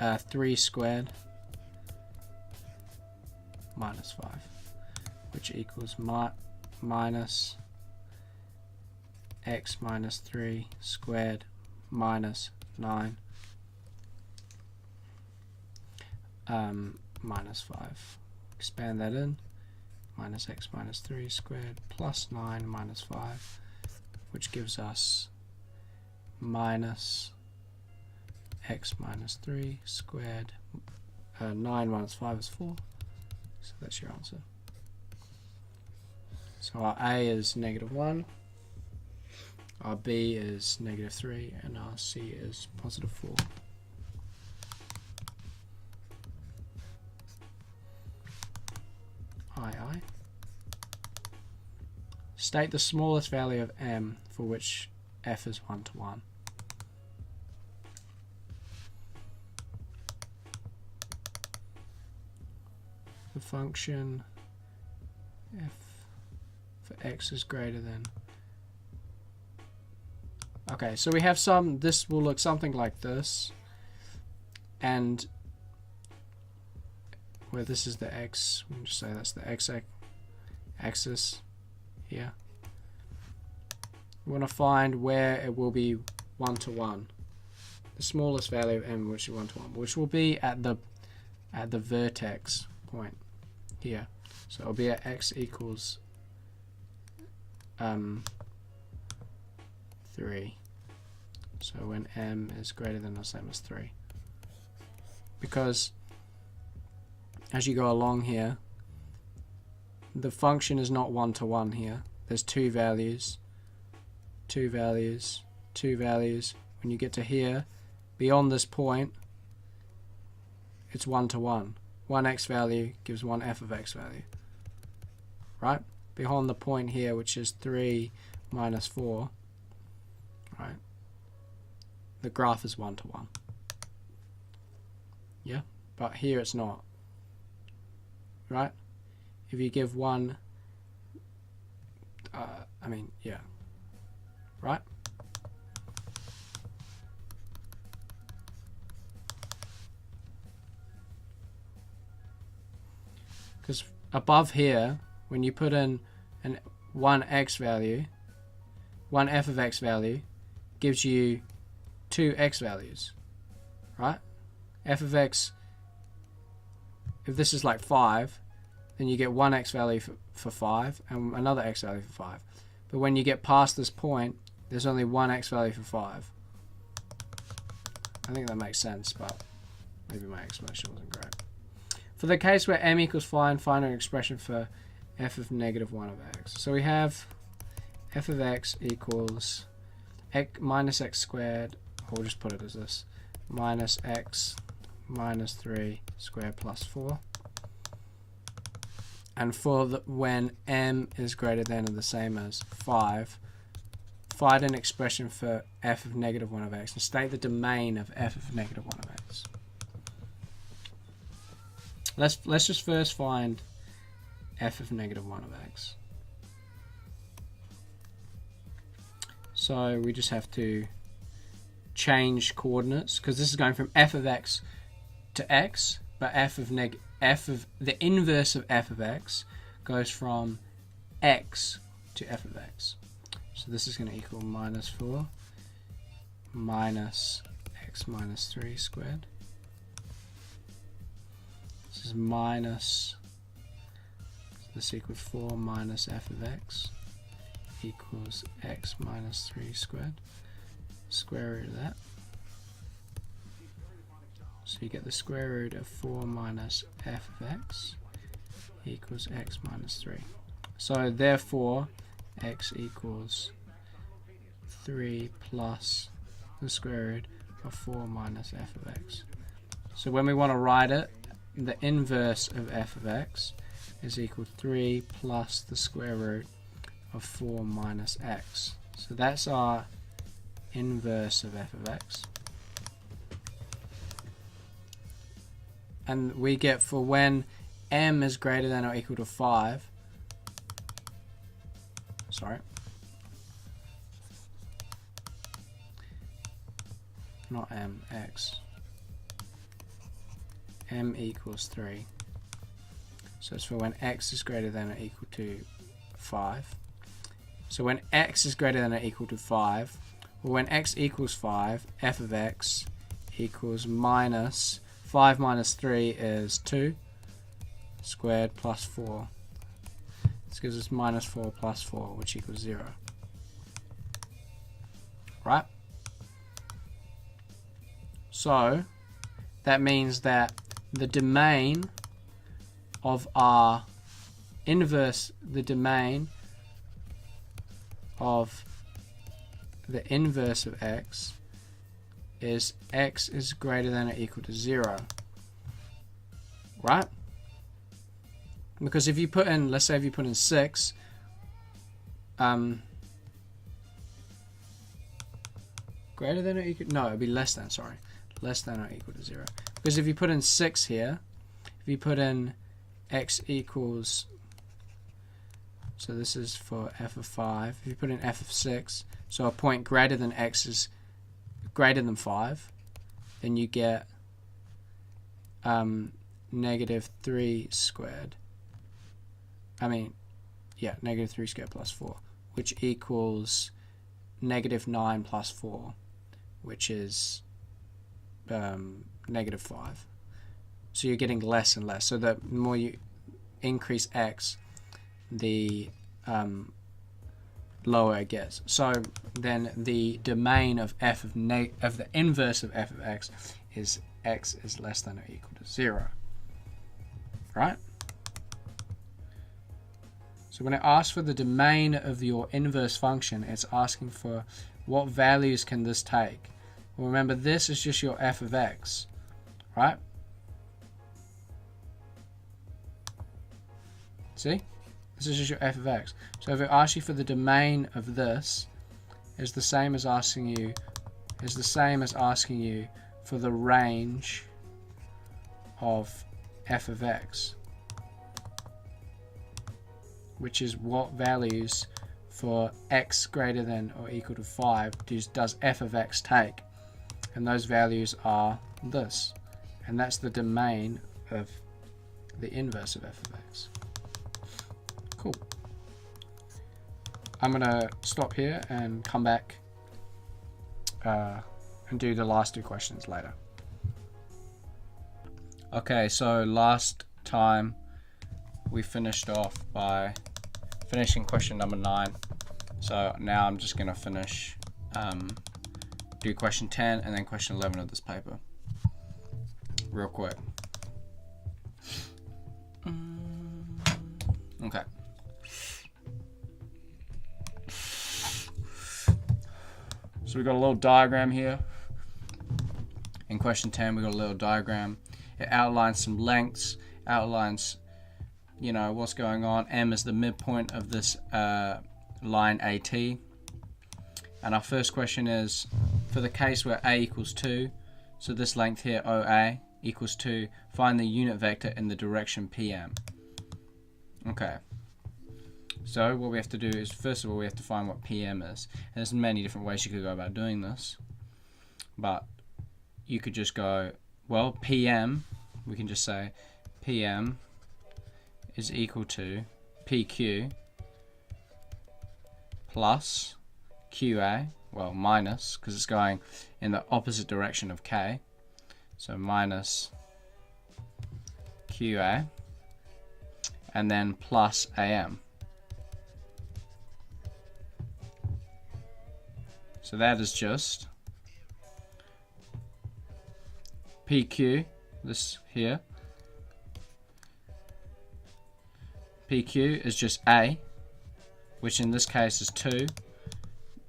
3 squared minus 5, which equals minus x minus 3 squared minus 9 minus 5. Expand that in. Minus x minus 3 squared plus 9 minus 5, which gives us minus x minus 3 squared. 9 minus 5 is 4. So that's your answer. So our A is -1, our B is -3, and our C is +4. II. State the smallest value of m for which f is 1 to 1. The function f for x is greater than. Okay, so we have this will look something like this, and where this is the x, we can just say that's the x-axis here. We want to find where it will be 1 to 1. The smallest value of m which is 1 to 1, which will be at the vertex point here. So it'll be at x equals 3. So when m is greater than or same as 3. Because as you go along here, the function is not 1 to 1 here. There's 2 values, 2 values, 2 values. When you get to here, beyond this point, it's 1 to 1. One x value gives one f of x value. Right? Beyond the point here, which is 3 minus 4, right? The graph is 1 to 1. Yeah? But here it's not. Right? If you give one, yeah. Right? Because above here, when you put in one x value, one f of x value gives you 2 x values. Right? F of x, if this is like 5, then you get one x value for 5 and another x value for 5. But when you get past this point, there's only one x value for 5. I think that makes sense, but maybe my explanation wasn't great. For the case where m equals 5, find an expression for f of -1 of x. So we have f of x equals minus x squared, or we'll just put it as this, minus x minus 3 squared plus 4. And for when m is greater than or the same as 5, find an expression for f of -1 of x and state the domain of f of -1 of x. Let's just first find f of -1 of x. So we just have to change coordinates, because this is going from f of x to x, but f of the inverse of f of x goes from x to f of x. So this is going to equal minus 4 minus x minus 3 squared. This is minus, this equals 4 minus f of x equals x minus 3 squared. Square root of that. So you get the square root of 4 minus f of x equals x minus 3. So therefore, x equals 3 plus the square root of 4 minus f of x. So when we want to write it, the inverse of f of x is equal to 3 plus the square root of 4 minus x. So that's our inverse of f of x. And we get for when m is greater than or equal to 5, sorry, not m, x. m equals 3. So it's for when x is greater than or equal to 5. So when x is greater than or equal to 5, well, when x equals 5, f of x equals minus 5 minus 3 is 2 squared plus 4. This gives us minus 4 plus 4, which equals 0. Right? So that means that the domain of our inverse, the domain of the inverse of x is greater than or equal to 0. Right? Because if you put in, let's say if you put in 6, greater than or equal, no, it'd be less than, sorry. Less than or equal to 0. Because if you put in 6 here, if you put in x equals, so this is for f of 5, if you put in f of 6, so a point greater than x is greater than 5, then you get negative 3 squared. Negative 3 squared plus 4, which equals negative 9 plus 4, which is negative 5. So you're getting less and less. So the more you increase x, the lower it gets. So then the domain of f of the inverse of f of x is less than or equal to 0. Right? So when it asks for the domain of your inverse function, it's asking for what values can this take. Well, remember, this is just your f of x, right? See? This is just your f of x. So if it asks you for the domain of this, is the same as asking you for the range of f of x, which is what values for x greater than or equal to 5 does f of x take. And those values are this. And that's the domain of the inverse of f of x. Cool. I'm going to stop here and come back and do the last 2 questions later. Okay, so last time we finished off by finishing question number 9. So now I'm just going to finish, do question 10 and then question 11 of this paper real quick. Okay. So we got a little diagram here. In question 10 we got a little diagram. It outlines some lengths, outlines what's going on. M is the midpoint of this line AT. And our first question is, for the case where A equals 2, so this length here, OA, equals 2, find the unit vector in the direction PM. Okay. So what we have to do is, first of all, we have to find what PM is. And there's many different ways you could go about doing this. But you could just go, well, PM, we can just say PM is equal to PQ plus QA, well, minus, because it's going in the opposite direction of K. So minus QA, and then plus AM. So that is just PQ, this here. PQ is just A, which in this case is 2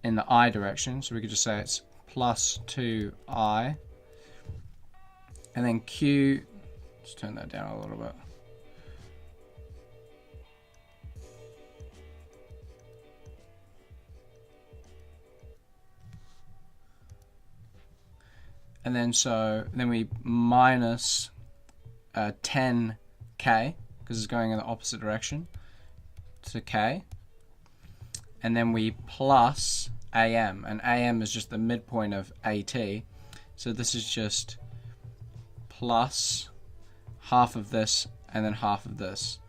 in the I direction. So we could just say it's plus 2I. And then Q, let's turn that down a little bit. And then we minus 10K, because it's going in the opposite direction to K. And then we plus AM, and AM is just the midpoint of AT. So this is just plus half of this and then half of this.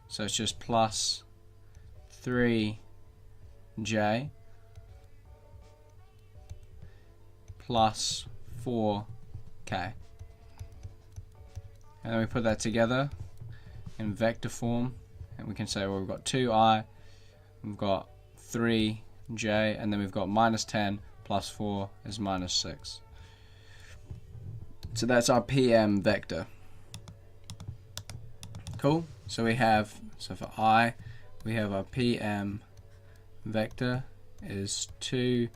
So it's just plus 3j plus 4k. And then we put that together in vector form, and we can say, well, we've got 2i, we've got 3j, and then we've got minus 10 plus 4 is minus 6. So that's our PM vector. Cool. So we have, so for I, we have our PM vector is 2,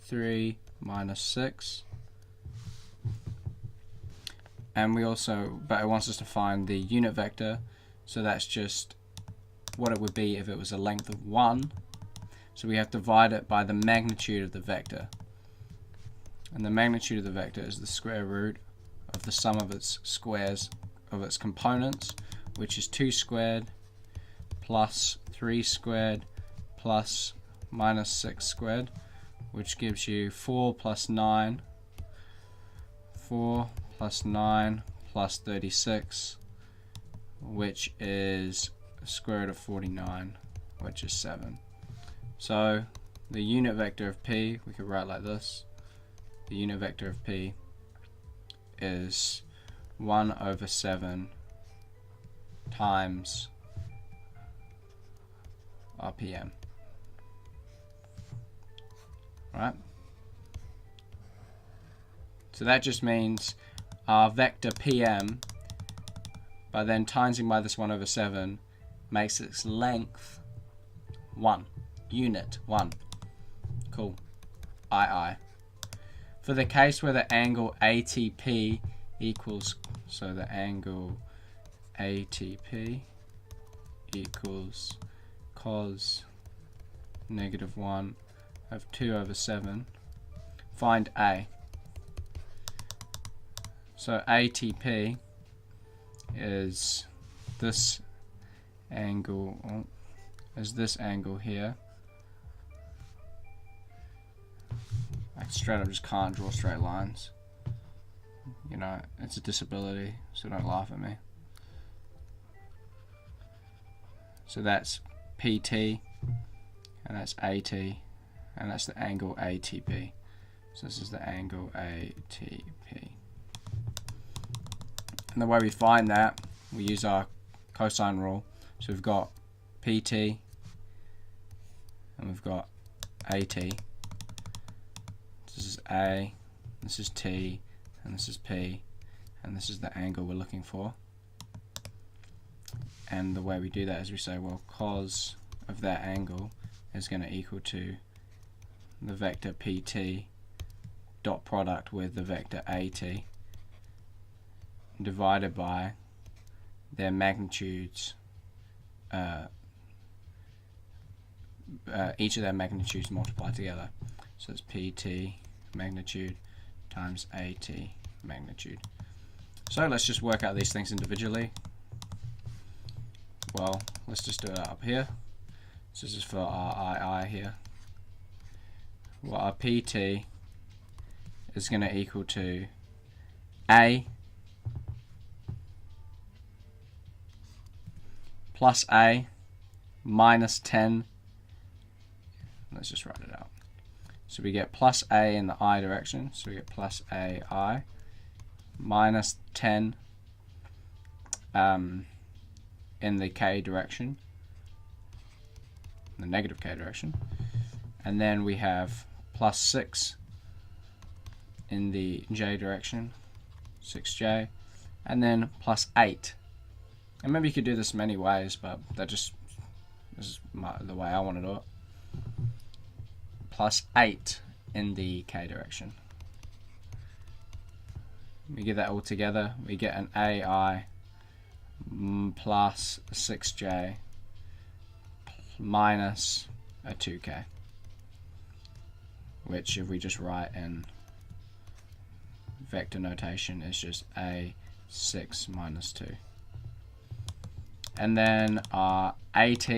3, minus 6. And we also, but it wants us to find the unit vector, so that's just what it would be if it was a length of 1. So we have to divide it by the magnitude of the vector. And the magnitude of the vector is the square root of the sum of its squares of its components, which is 2 squared plus 3 squared plus minus 6 squared, which gives you 4 plus 9, 4 plus 9 plus 36, which is square root of 49, which is 7. So the unit vector of P, we could write like this. The unit vector of P is 1 over 7 times RPM. Right? So that just means our vector PM, by then timesing by this 1 over 7, makes its length 1. Unit 1. Cool. II. For the case where the angle ATP equals, so the angle ATP equals cos -1 of 2 over 7, find A. So ATP is this angle, here. I straight up just can't draw straight lines. You know, it's a disability, so don't laugh at me. So that's PT, and that's AT, and that's the angle ATP. So this is the angle ATP. And the way we find that, we use our cosine rule. So we've got PT, and we've got AT. This is A, this is T, and this is P, and this is the angle we're looking for. And the way we do that is we say, well, cos of that angle is going to equal to the vector PT dot product with the vector AT divided by their magnitudes, each of their magnitudes multiplied together. So it's PT magnitude times AT magnitude. So let's just work out these things individually. Well, let's just do it up here. So this is for our II here. Well, our PT is going to equal to A plus A minus 10. Let's just write it out. So we get plus A in the I direction, so we get plus AI minus 10 in the K direction, the negative K direction, and then we have plus 6 in the J direction, 6J, and then plus 8. And maybe you could do this many ways, but that just is the way I want to do it. Plus 8 in the K direction. We get that all together, we get an AI plus 6J minus a 2K, which if we just write in vector notation is just A6 minus 2. And then our AT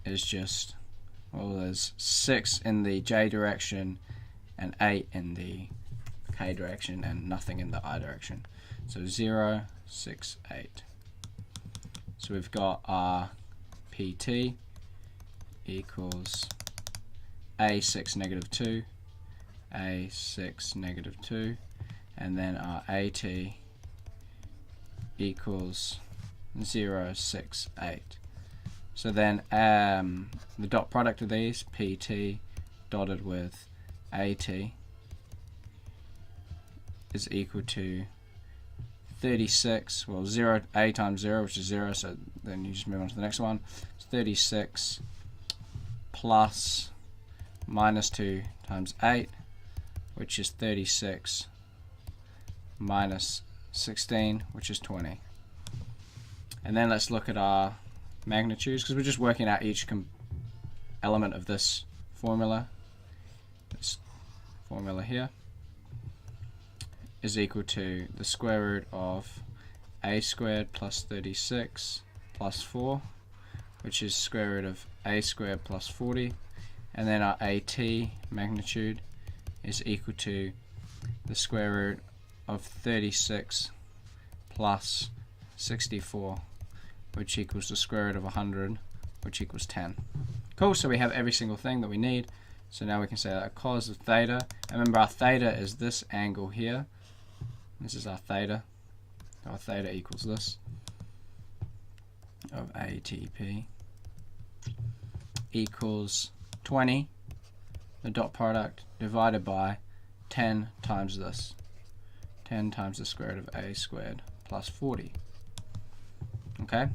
is just, well, there's 6 in the j direction and 8 in the k direction and nothing in the I direction. So 0, 6, 8. So we've got our PT equals A6 negative 2, A6 negative 2, and then our AT equals 0, 6, 8. So then the dot product of these, PT dotted with AT, is equal to 36, well 0, A times 0, which is 0, so then you just move on to the next one. It's 36 plus minus 2 times 8, which is 36 minus 16, which is 20. And then let's look at our magnitudes, because we're just working out each element of this formula. This formula here is equal to the square root of a squared plus 36 plus 4, which is square root of a squared plus 40, and then our AT magnitude is equal to the square root of 36 plus 64, which equals the square root of 100, which equals 10. Cool, so we have every single thing that we need. So now we can say that cos of theta, and remember our theta is this angle here. This is our theta. Our theta equals this of ATP equals 20, the dot product, divided by 10 times this. 10 times the square root of a squared plus 40. Okay,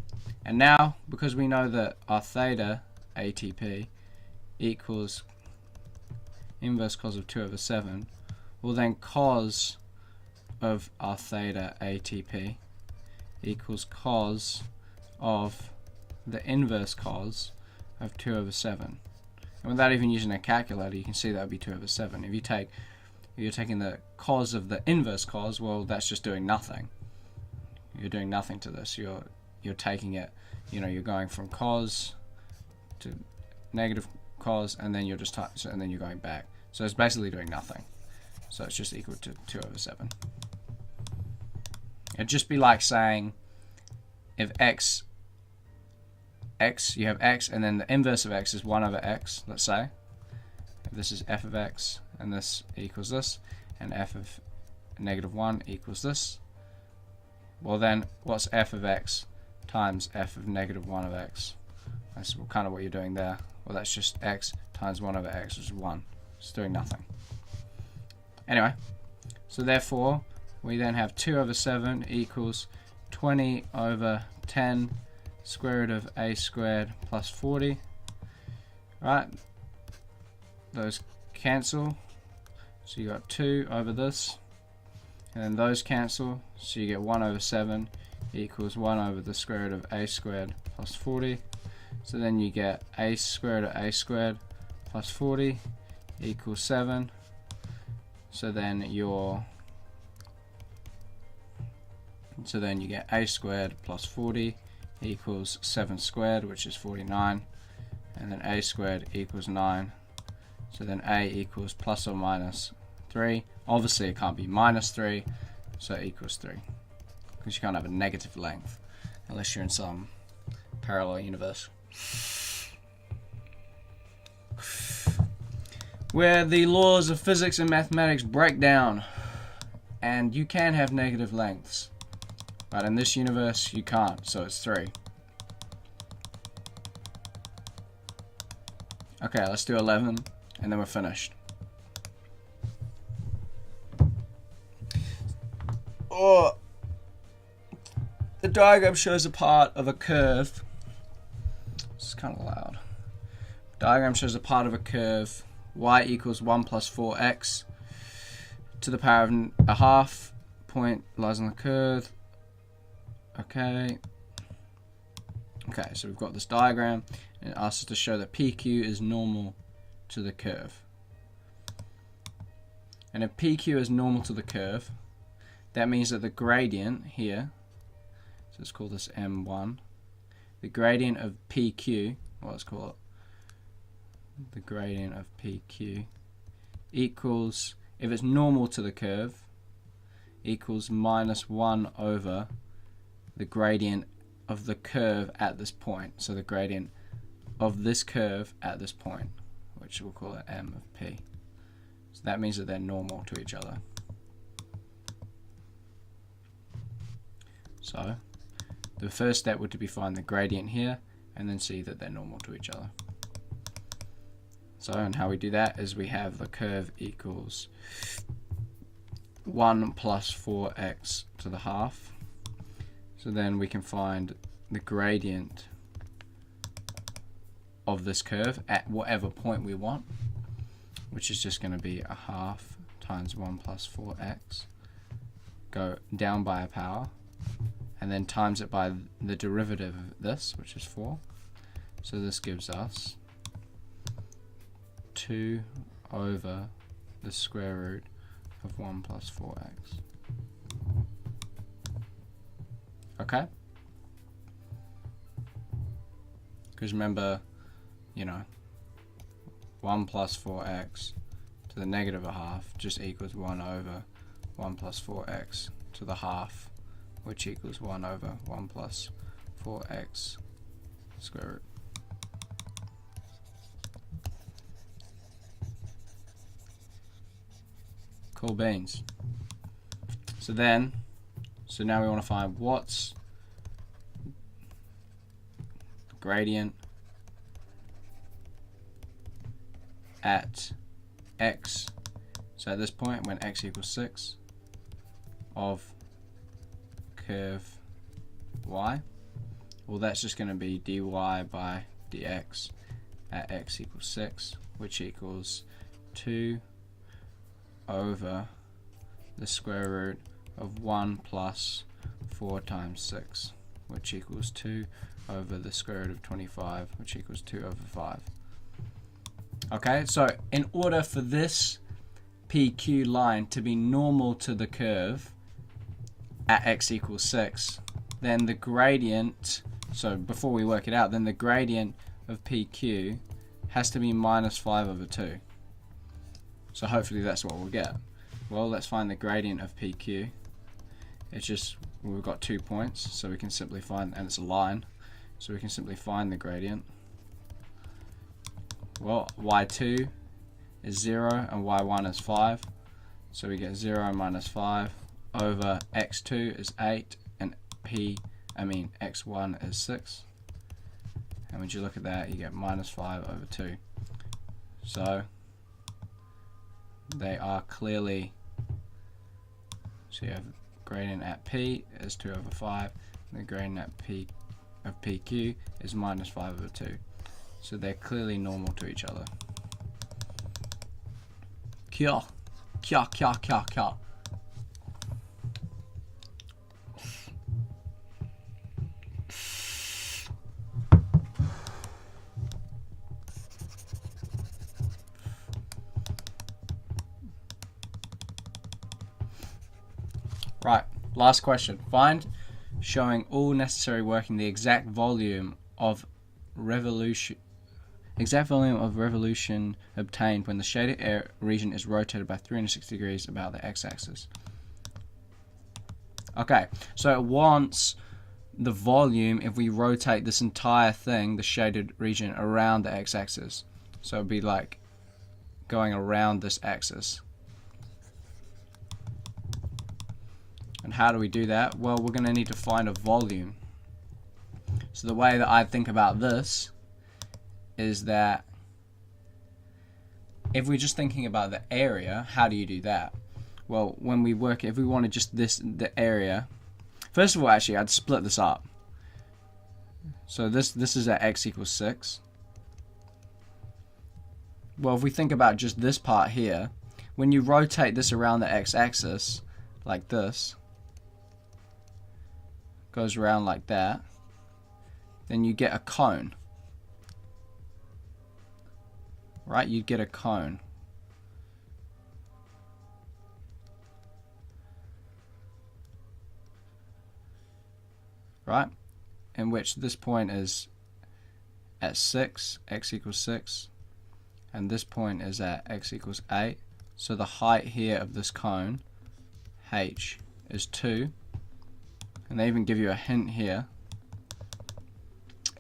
and now because we know that our theta ATP equals inverse cos of 2 over 7, well then cos of our theta ATP equals cos of the inverse cos of 2 over 7. And without even using a calculator, you can see that would be 2 over 7. If you're taking the cos of the inverse cos, well, that's just doing nothing. You're doing nothing to this. You're taking it, you're going from cos to negative cos, and then you're just and then you're going back. So it's basically doing nothing. So it's just equal to 2 over 7. It'd just be like saying if x, you have x, and then the inverse of x is 1 over x, let's say. If this is f of x, and this equals this, and f of negative 1 equals this, well then, what's f of x times f of negative 1 of x? That's kind of what you're doing there. Well, that's just x times 1 over x, which is 1. It's doing nothing. Anyway, so therefore, we then have 2 over 7 equals 20 over 10 square root of a squared plus 40. Right? Those cancel. So you got 2 over this. And then those cancel. So you get 1 over 7 equals 1 over the square root of a squared plus 40. So then you get a square root of a squared plus 40 equals 7. So then you get a squared plus 40 equals 7 squared, which is 49, and then a squared equals 9. So then a equals plus or minus 3. Obviously it can't be minus 3, so it equals 3, because you can't have a negative length unless you're in some parallel universe where the laws of physics and mathematics break down and you can have negative lengths. But in this universe, you can't, so it's 3. Okay, let's do 11, and then we're finished. Oh, the diagram shows a part of a curve. This is kind of loud. Diagram shows a part of a curve. Y equals 1 plus 4x to the power of a half. Point lies on the curve. Okay, so we've got this diagram, and it asks us to show that PQ is normal to the curve. And if PQ is normal to the curve, that means that the gradient here, so let's call this M1, the gradient of PQ, well let's call it the gradient of PQ equals, if it's normal to the curve, equals minus 1 over the gradient of the curve at this point. So the gradient of this curve at this point, which we'll call it M of P. So that means that they're normal to each other. So the first step would be find the gradient here and then see that they're normal to each other. So, and how we do that is we have the curve equals 1 plus 4x to the half. So then we can find the gradient of this curve at whatever point we want, which is just going to be a half times 1 plus 4x, go down by a power, and then times it by the derivative of this, which is 4. So this gives us 2 over the square root of 1 plus 4x. Okay? Because remember, you know, 1 plus 4x to the negative a half just equals 1 over 1 plus 4x to the half, which equals 1 over 1 plus 4x square root. Cool beans. So now we want to find what's the gradient at x. So at this point, when x equals 6, of curve y. Well, that's just going to be dy by dx at x equals 6, which equals 2 over the square root of 1 plus 4 times 6, which equals 2 over the square root of 25, which equals 2 over 5. Okay, so in order for this PQ line to be normal to the curve at x equals 6, then the gradient, so before we work it out, then the gradient of PQ has to be minus 5 over 2. So hopefully that's what we'll get. Well, let's find the gradient of PQ. It's just, we've got 2 points, so we can simply find, and it's a line, so we can simply find the gradient. Well, y2 is 0 and y1 is 5, so we get 0 minus 5 over x2 is 8 and x1 is 6. And when you look at that, you get minus 5 over 2. So they are clearly, so you have gradient at P is 2 over 5, and the gradient at P of PQ is minus 5 over 2. So they're clearly normal to each other. Kya, kya, kya, kya, kya. Right, last question. Find, showing all necessary working, the exact volume of revolution obtained when the shaded air region is rotated by 360 degrees about the x-axis. Okay, so it wants the volume if we rotate this entire thing, the shaded region, around the x-axis. So it'd be like going around this axis. And how do we do that? Well, we're going to need to find a volume. So the way that I think about this is that if we're just thinking about the area, how do you do that? Well, when we work, if we wanted just the area, first of all, actually, I'd split this up. So this is at x equals 6. Well, if we think about just this part here, when you rotate this around the x-axis, like this, goes around like that, then you get a cone. Right, you'd get a cone. Right, in which this point is at 6, x equals 6, and this point is at x equals 8. So the height here of this cone, h, is 2. And they even give you a hint here.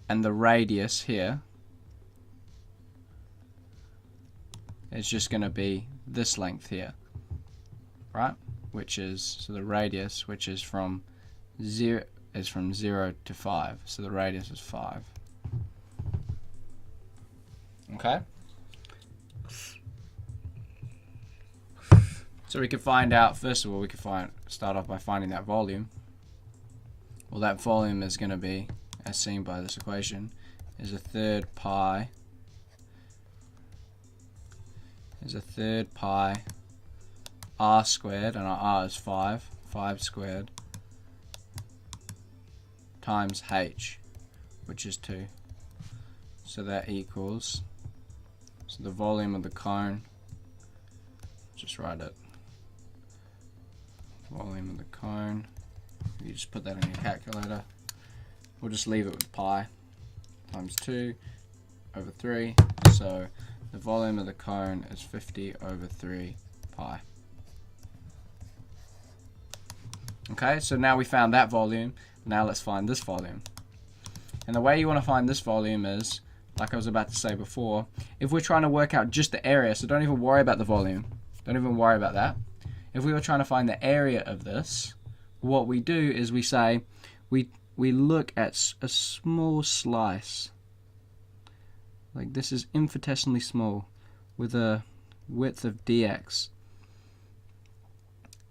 And the radius here is just going to be this length here, right? Which is, so the radius, which is from 0 to 5. So the radius is 5. Okay? So we can find out, first of all, we can start off by finding that volume. Well, that volume is going to be, as seen by this equation, is a third pi r squared, and our r is 5 squared, times h, which is 2. So that equals, so the volume of the cone, just write it, volume of the cone, you just put that in your calculator, we'll just leave it with pi, times 2 over 3, so the volume of the cone is 50 over 3 pi. Okay, so now we found that volume, now let's find this volume. And the way you want to find this volume is, like I was about to say before, if we're trying to work out just the area, so don't even worry about the volume, don't even worry about that. If we were trying to find the area of this, what we do is we say, we look at a small slice, like this is infinitesimally small, with a width of dx,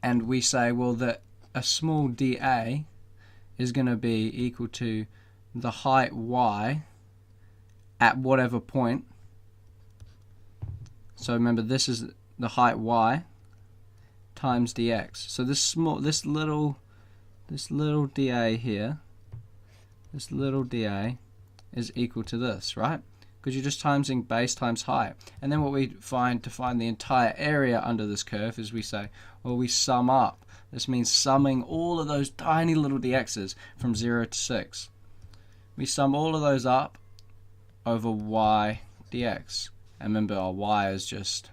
and we say, well, that a small dA is going to be equal to the height y at whatever point. So remember, this is the height y times dx. So this little dA here, this little dA is equal to this, right? Because you're just timesing base times height. And then what we find to find the entire area under this curve is we say, well, we sum up. This means summing all of those tiny little dx's from 0 to 6. We sum all of those up over y dx. And remember, our y is just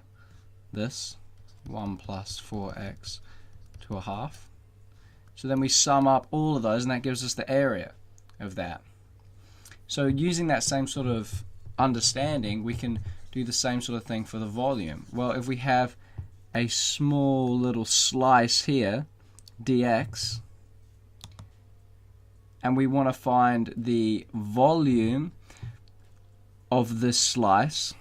this, 1 plus 4x to a half. So then we sum up all of those, and that gives us the area of that. So using that same sort of understanding, we can do the same sort of thing for the volume. Well, if we have a small little slice here, dx, and we want to find the volume of this slice,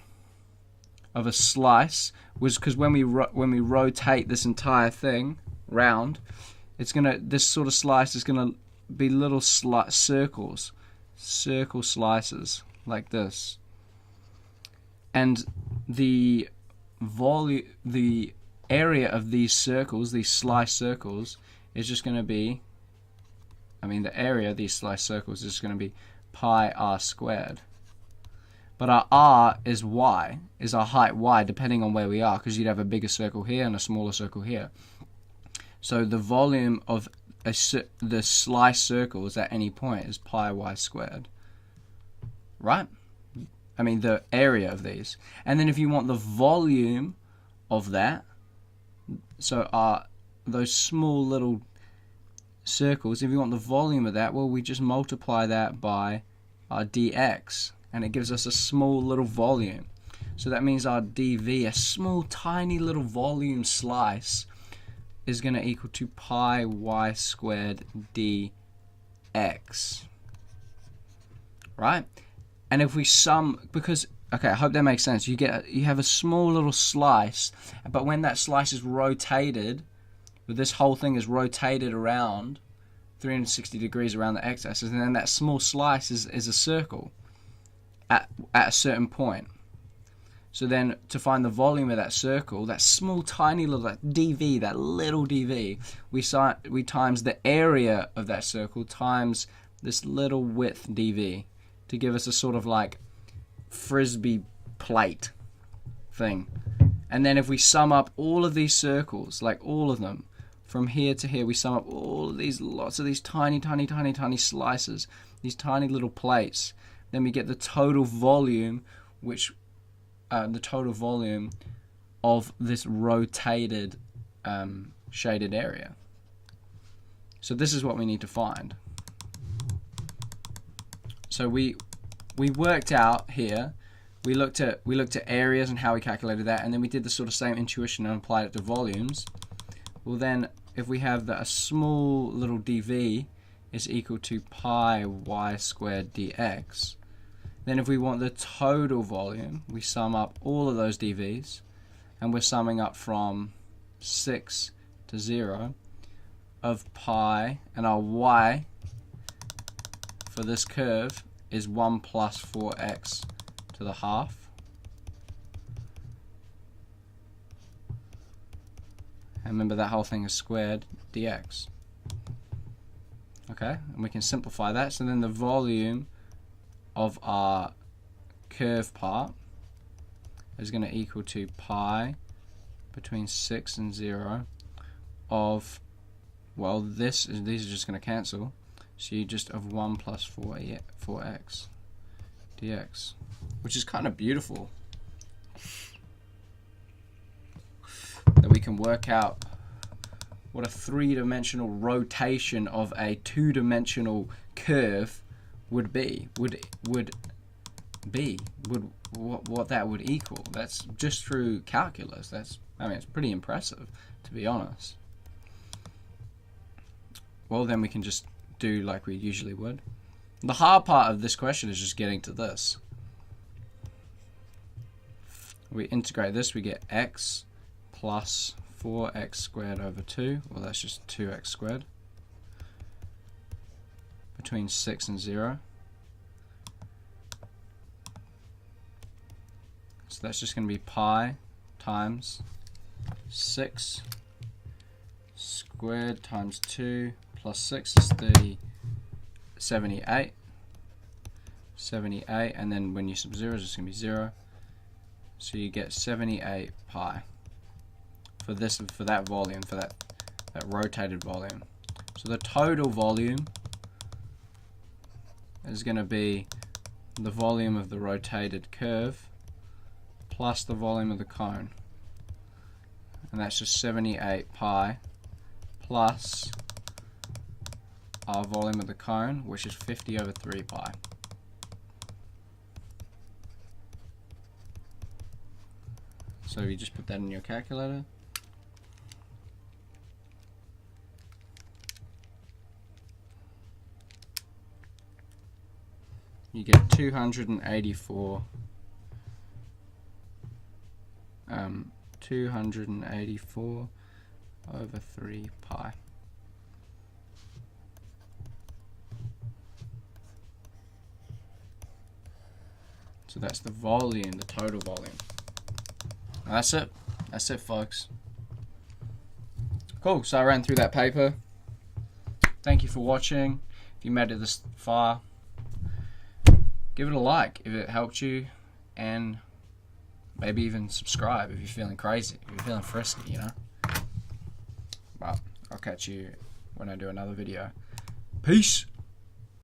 of a slice, was because when we rotate this entire thing round, it's gonna, this sort of slice is gonna be little circle slices like this, and the volume, the area of these circles, these slice circles, is just going to be, the area of these slice circles is going to be pi r squared. But our r is y, is our height y, depending on where we are, because you'd have a bigger circle here and a smaller circle here. So the volume of the slice circles at any point is pi y squared, right? The area of these. And then if you want the volume of that, so those small little circles, if you want the volume of that, well, we just multiply that by our dx, and it gives us a small little volume. So that means our dv, a small tiny little volume slice, is going to equal to pi y squared dx, right? And if we sum, because, okay, I hope that makes sense. You have a small little slice, but when that slice is rotated, this whole thing is rotated around 360 degrees around the x-axis, and then that small slice is a circle at a certain point. So then to find the volume of that circle, that small tiny little, that dv, that little dv, we times the area of that circle times this little width dv, to give us a sort of like frisbee plate thing. And then if we sum up all of these circles, like all of them, from here to here, we sum up all of these, lots of these tiny slices, these tiny little plates, then we get the total volume, which the total volume of this rotated shaded area. So this is what we need to find. So we worked out here. We looked at areas and how we calculated that, and then we did the sort of same intuition and applied it to volumes. Well, then if we have that a small little dv is equal to pi y squared dx, then if we want the total volume, we sum up all of those dv's, and we're summing up from 6 to 0 of pi, and our y for this curve is 1 plus 4x to the half. And remember, that whole thing is squared dx. Okay, and we can simplify that. So then the volume of our curve part is going to equal to pi between 6 and 0 of, well, these are just going to cancel. So you just of 1 plus 4x dx, which is kind of beautiful that we can work out what a three-dimensional rotation of a two-dimensional curve would be, what that would equal. That's just through calculus. I mean, it's pretty impressive, to be honest. Well, then we can just do like we usually would. The hard part of this question is just getting to this. We integrate this, we get x plus 4x squared over 2, well, that's just 2x squared, between 6 and 0. So that's just going to be pi times 6 squared times 2 plus 6 is 78, and then when you sub 0, it's just going to be 0. So you get 78 pi for that volume, for that rotated volume. So the total volume is going to be the volume of the rotated curve plus the volume of the cone, and that's just 78 pi plus our volume of the cone, which is 50 over 3 pi. So you just put that in your calculator. You get 284 over 3 pi. So that's the volume, the total volume. And that's it. That's it, folks. Cool. So I ran through that paper. Thank you for watching. If you made it this far, give it a like if it helped you, and maybe even subscribe if you're feeling crazy, if you're feeling frisky, you know. Well, I'll catch you when I do another video. Peace.